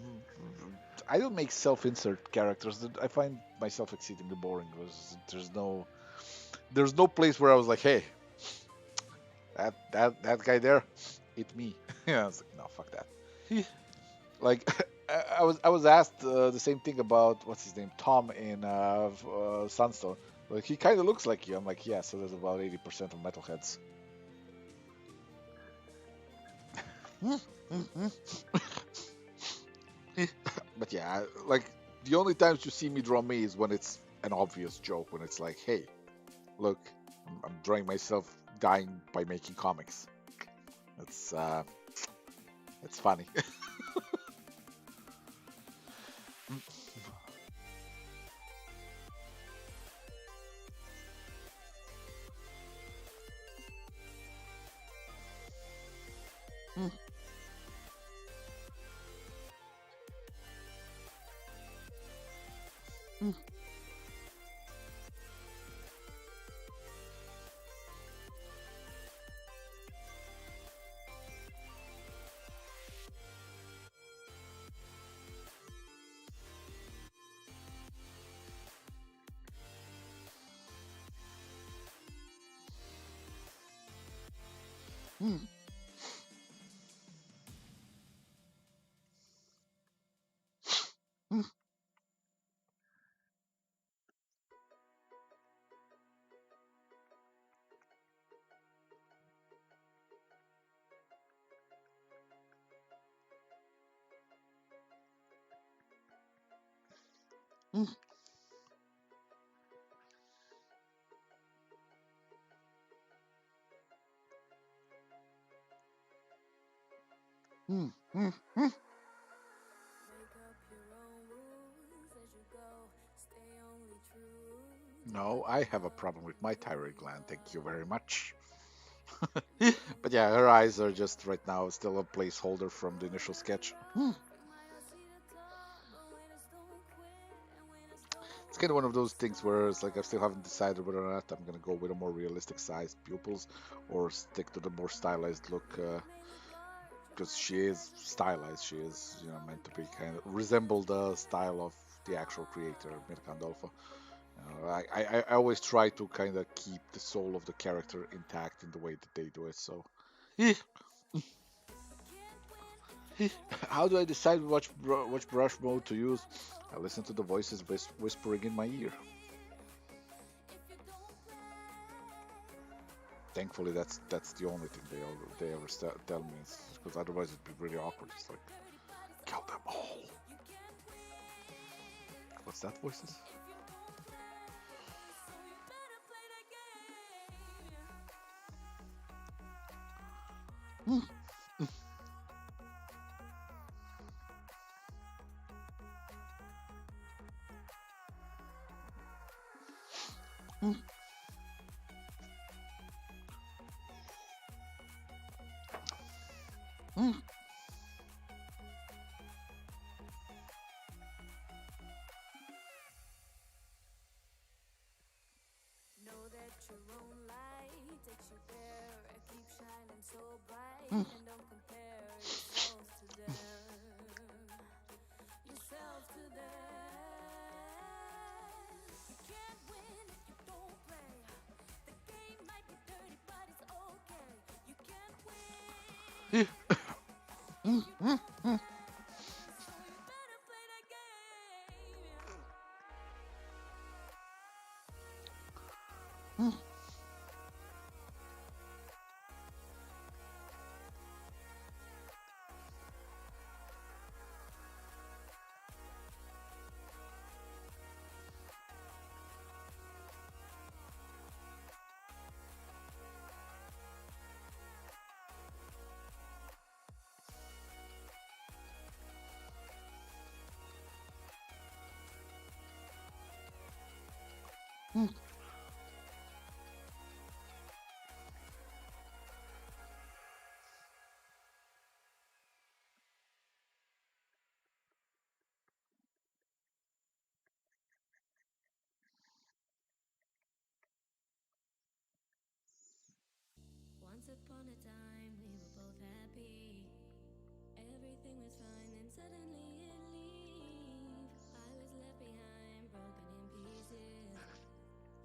I don't make self-insert characters. I find myself exceedingly boring because there's no place where I was like, hey, that guy there, it's me. Yeah, I was like, no, fuck that. Like I was asked the same thing about what's his name, Tom in Sunstone. Like he kind of looks like you. I'm like, yeah. So there's about 80% of metalheads. But yeah, like the only times you see me draw me is when it's an obvious joke. When it's like, hey, look, I'm drawing myself dying by making comics. It's it's funny. No, I have a problem with my thyroid gland. Thank you very much. But yeah, her eyes are just right now still a placeholder from the initial sketch. It's kind of one of those things where it's like I still haven't decided whether or not I'm gonna go with a more realistic sized pupils or stick to the more stylized look. Because she is stylized, she is meant to be kind of resemble the style of the actual creator, Mirka Andolfo. I always try to kind of keep the soul of the character intact in the way that they do it. So, how do I decide which brush mode to use? I listen to the voices whispering in my ear. Thankfully, that's the only thing they ever tell me, because otherwise it'd be really awkward. It's like kill them all. What's that voices? Once upon a time, we were both happy. Everything was fine, then suddenly it leave. I was left behind, broken in pieces.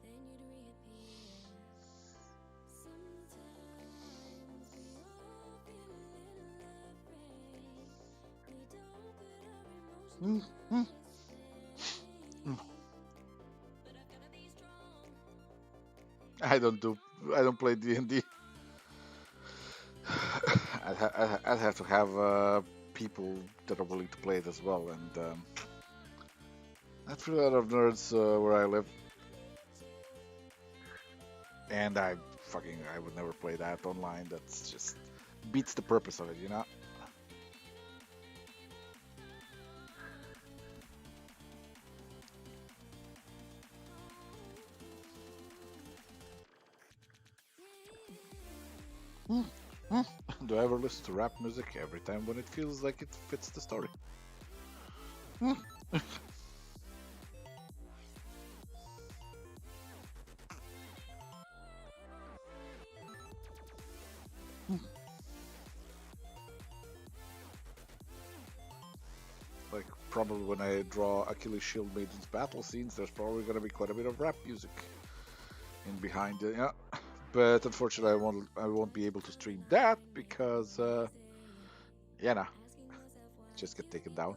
Then you'd reappear. Sometimes we all feel a little afraid. We don't put our emotions on display. But I've gotta be strong. I don't do. I don't play D&D. I'd have to have people that are willing to play it as well, and that's a lot of nerds where I live, and I would never play that online. That's just beats the purpose of it, you know. Do I ever listen to rap music every time when it feels like it fits the story? Like probably when I draw Achilles Shield Maiden's battle scenes, there's probably going to be quite a bit of rap music in behind it. Yeah, but unfortunately, I won't be able to stream that because yeah, nah, just get taken down.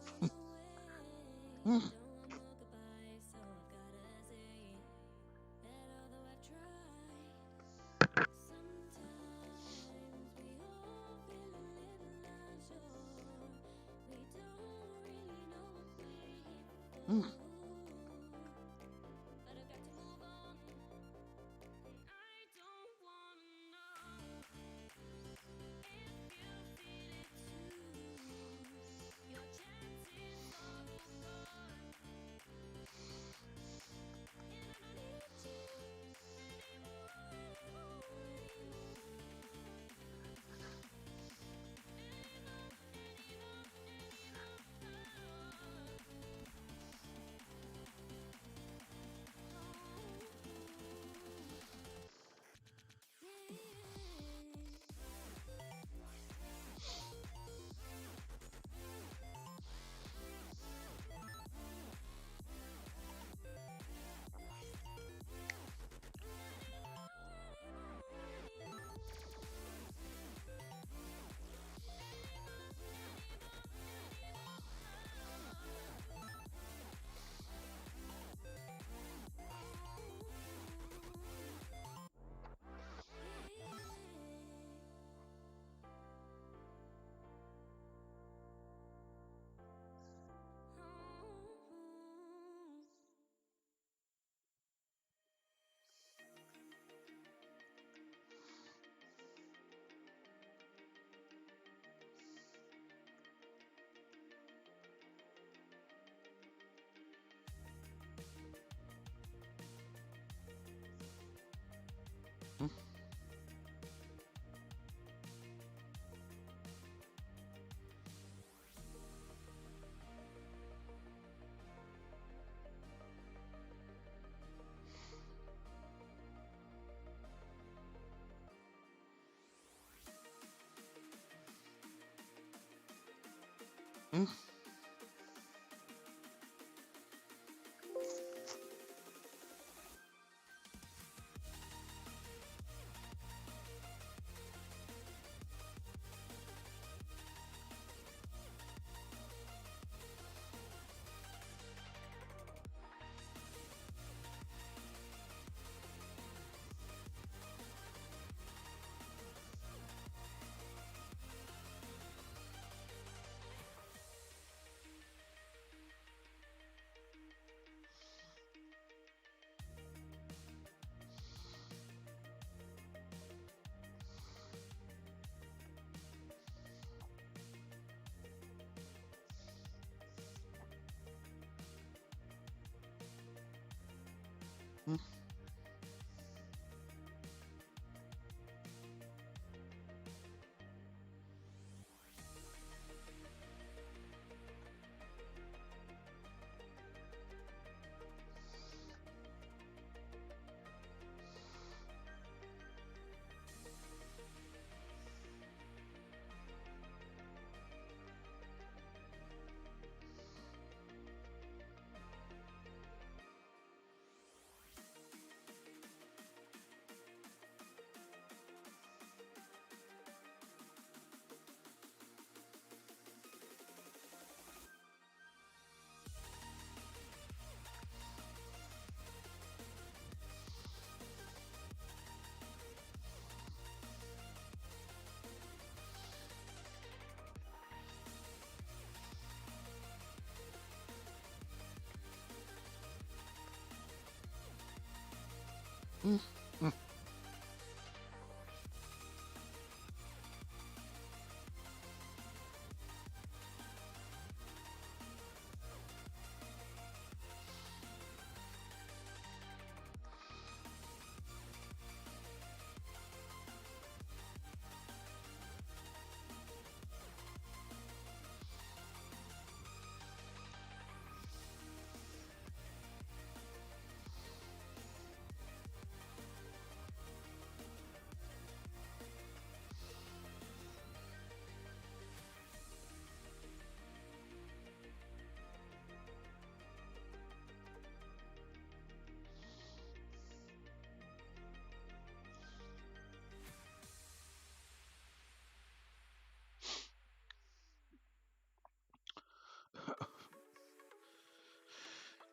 Mm, mm, mm.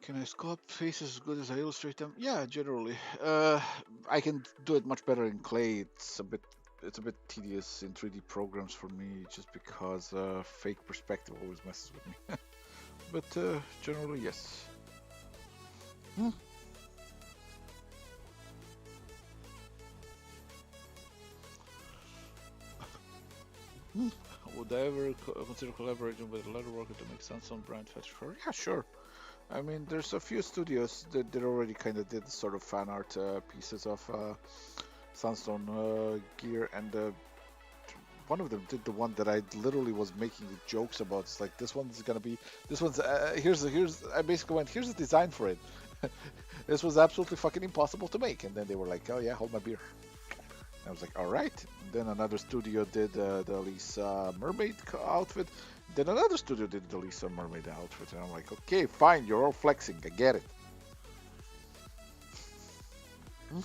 Can I sculpt faces as good as I illustrate them? Yeah, generally. I can do it much better in clay. It's a bit tedious in 3D programs for me, just because fake perspective always messes with me. But generally, yes. Hmm, hmm. Would I ever consider collaborating with a leather worker to make Sunstone brand fetish for? Yeah, sure. I mean, there's a few studios that already kind of did sort of fan art pieces of Sunstone gear, and one of them did the one that I literally was making jokes about. It's like this one's gonna be this one's here's I basically went, here's a design for it. This was absolutely fucking impossible to make, and then they were like, oh yeah, hold my beer. I was like, all right. Then another studio did the Lisa mermaid outfit. Then another studio did the Lisa mermaid outfit, and I'm like, okay, fine, you're all flexing, I get it. Mm,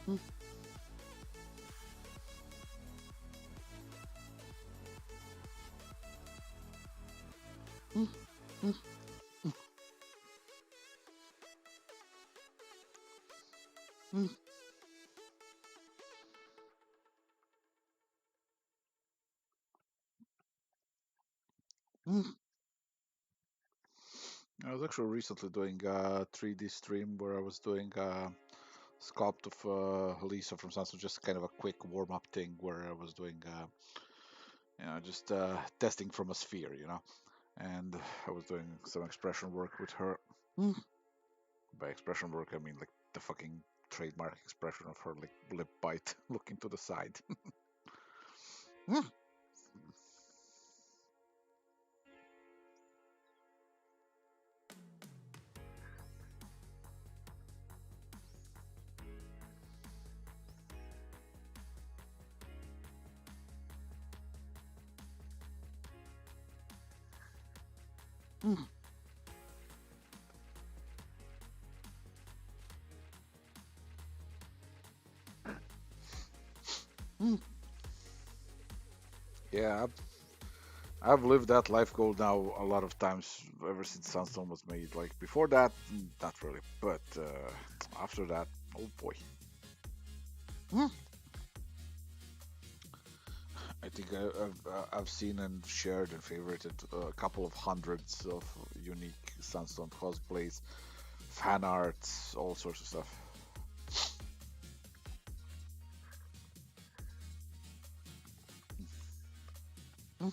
mm, mm, mm. Mm, mm. I was actually recently doing a 3D stream where I was doing a sculpt of Lisa from Sunset, just kind of a quick warm-up thing where I was doing, just testing from a sphere, and I was doing some expression work with her. Mm. By expression work, I mean like the fucking trademark expression of her like lip bite looking to the side. Mm, mm, mm. Yeah, I've lived that life goal now a lot of times ever since Sunstone was made. Like before that, not really, but after that, oh boy. Mm. I think I've seen and shared and favorited a couple of hundreds of unique Sunstone cosplays, fan arts, all sorts of stuff. Mm,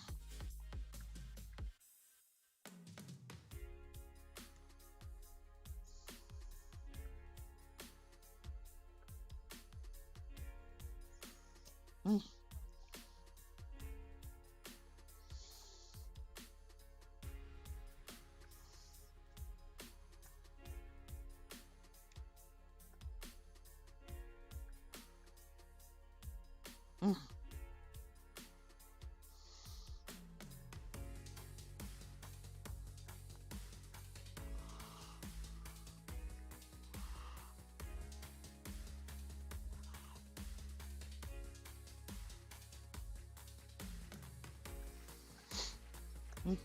mm, mm, mm.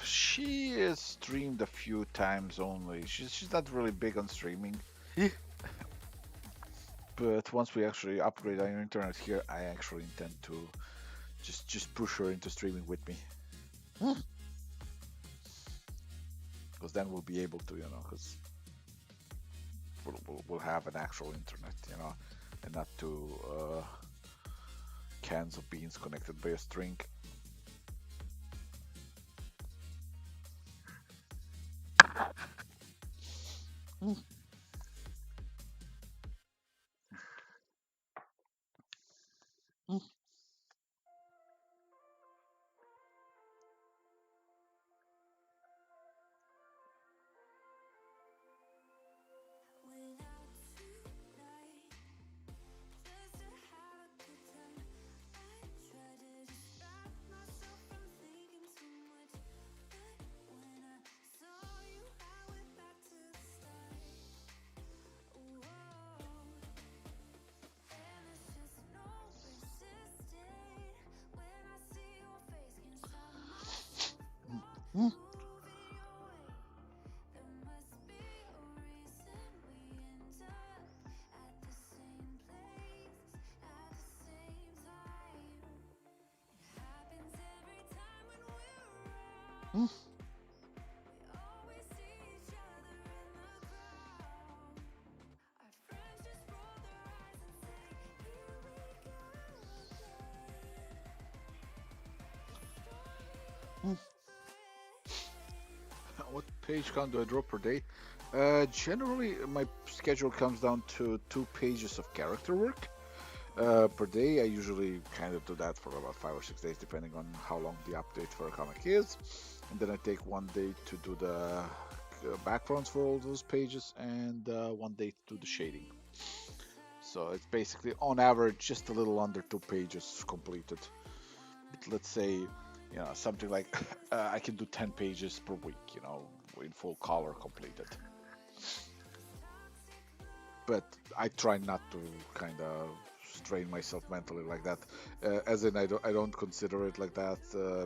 She has streamed a few times only. She's not really big on streaming. But once we actually upgrade our internet here, I actually intend to just push her into streaming with me. Because then we'll be able to, because we'll have an actual internet, and not to cans of beans connected by a string. Mm, mm, mm, mm. Mm. What page count do I draw per day? Generally, my schedule comes down to 2 pages of character work per day. I usually kind of do that for about 5 or 6 days, depending on how long the update for a comic is. And then I take one day to do the backgrounds for all those pages, and one day to do the shading. So it's basically, on average, just a little under 2 pages completed. Let's say, something like I can do 10 pages per week, in full color completed. But I try not to kind of strain myself mentally like that. As in, I don't consider it like that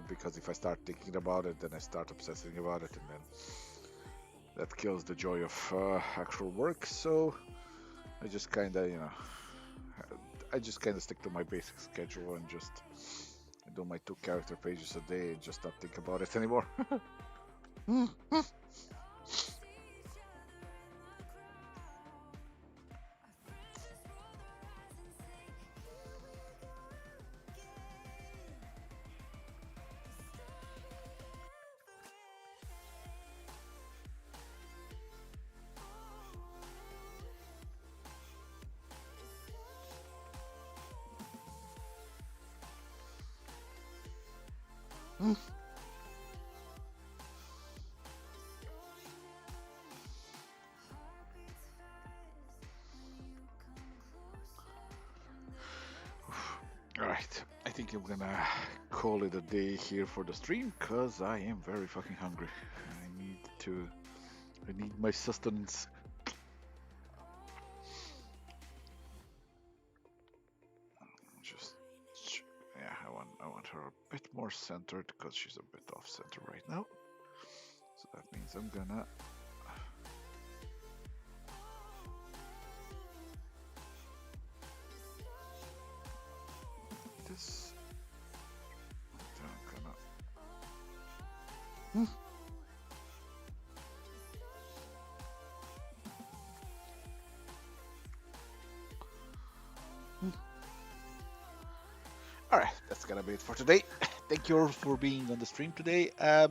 because if I start thinking about it, then I start obsessing about it, and then that kills the joy of actual work. So I just kind of, I just kind of stick to my basic schedule and just do my 2 character pages a day and just not think about it anymore. Alright, I think I'm gonna call it a day here for the stream because I am very fucking hungry. I need my sustenance. Just, yeah, I want her a bit more centered because she's a bit off center right now. So that means I'm gonna this. Then I'm gonna. All right, that's gonna be it for today. Thank you all for being on the stream today. I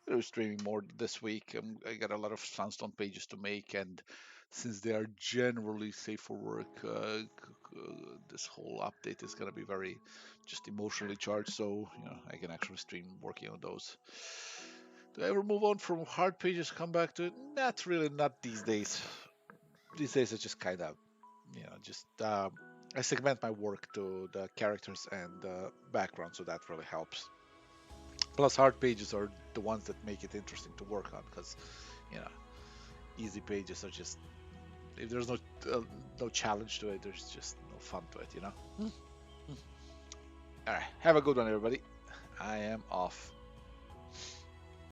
was streaming more this week. I got a lot of Sunstone pages to make, and since they are generally safe for work, this whole update is gonna be very just emotionally charged. So I can actually stream working on those. Do I ever move on from hard pages? Come back to it? Not really. Not these days. These days, it's just kind of just I segment my work to the characters and the background, so that really helps. Plus, hard pages are the ones that make it interesting to work on because, you know, easy pages are just if there's no challenge to it, there's just no fun to it. All right, have a good one, everybody. I am off.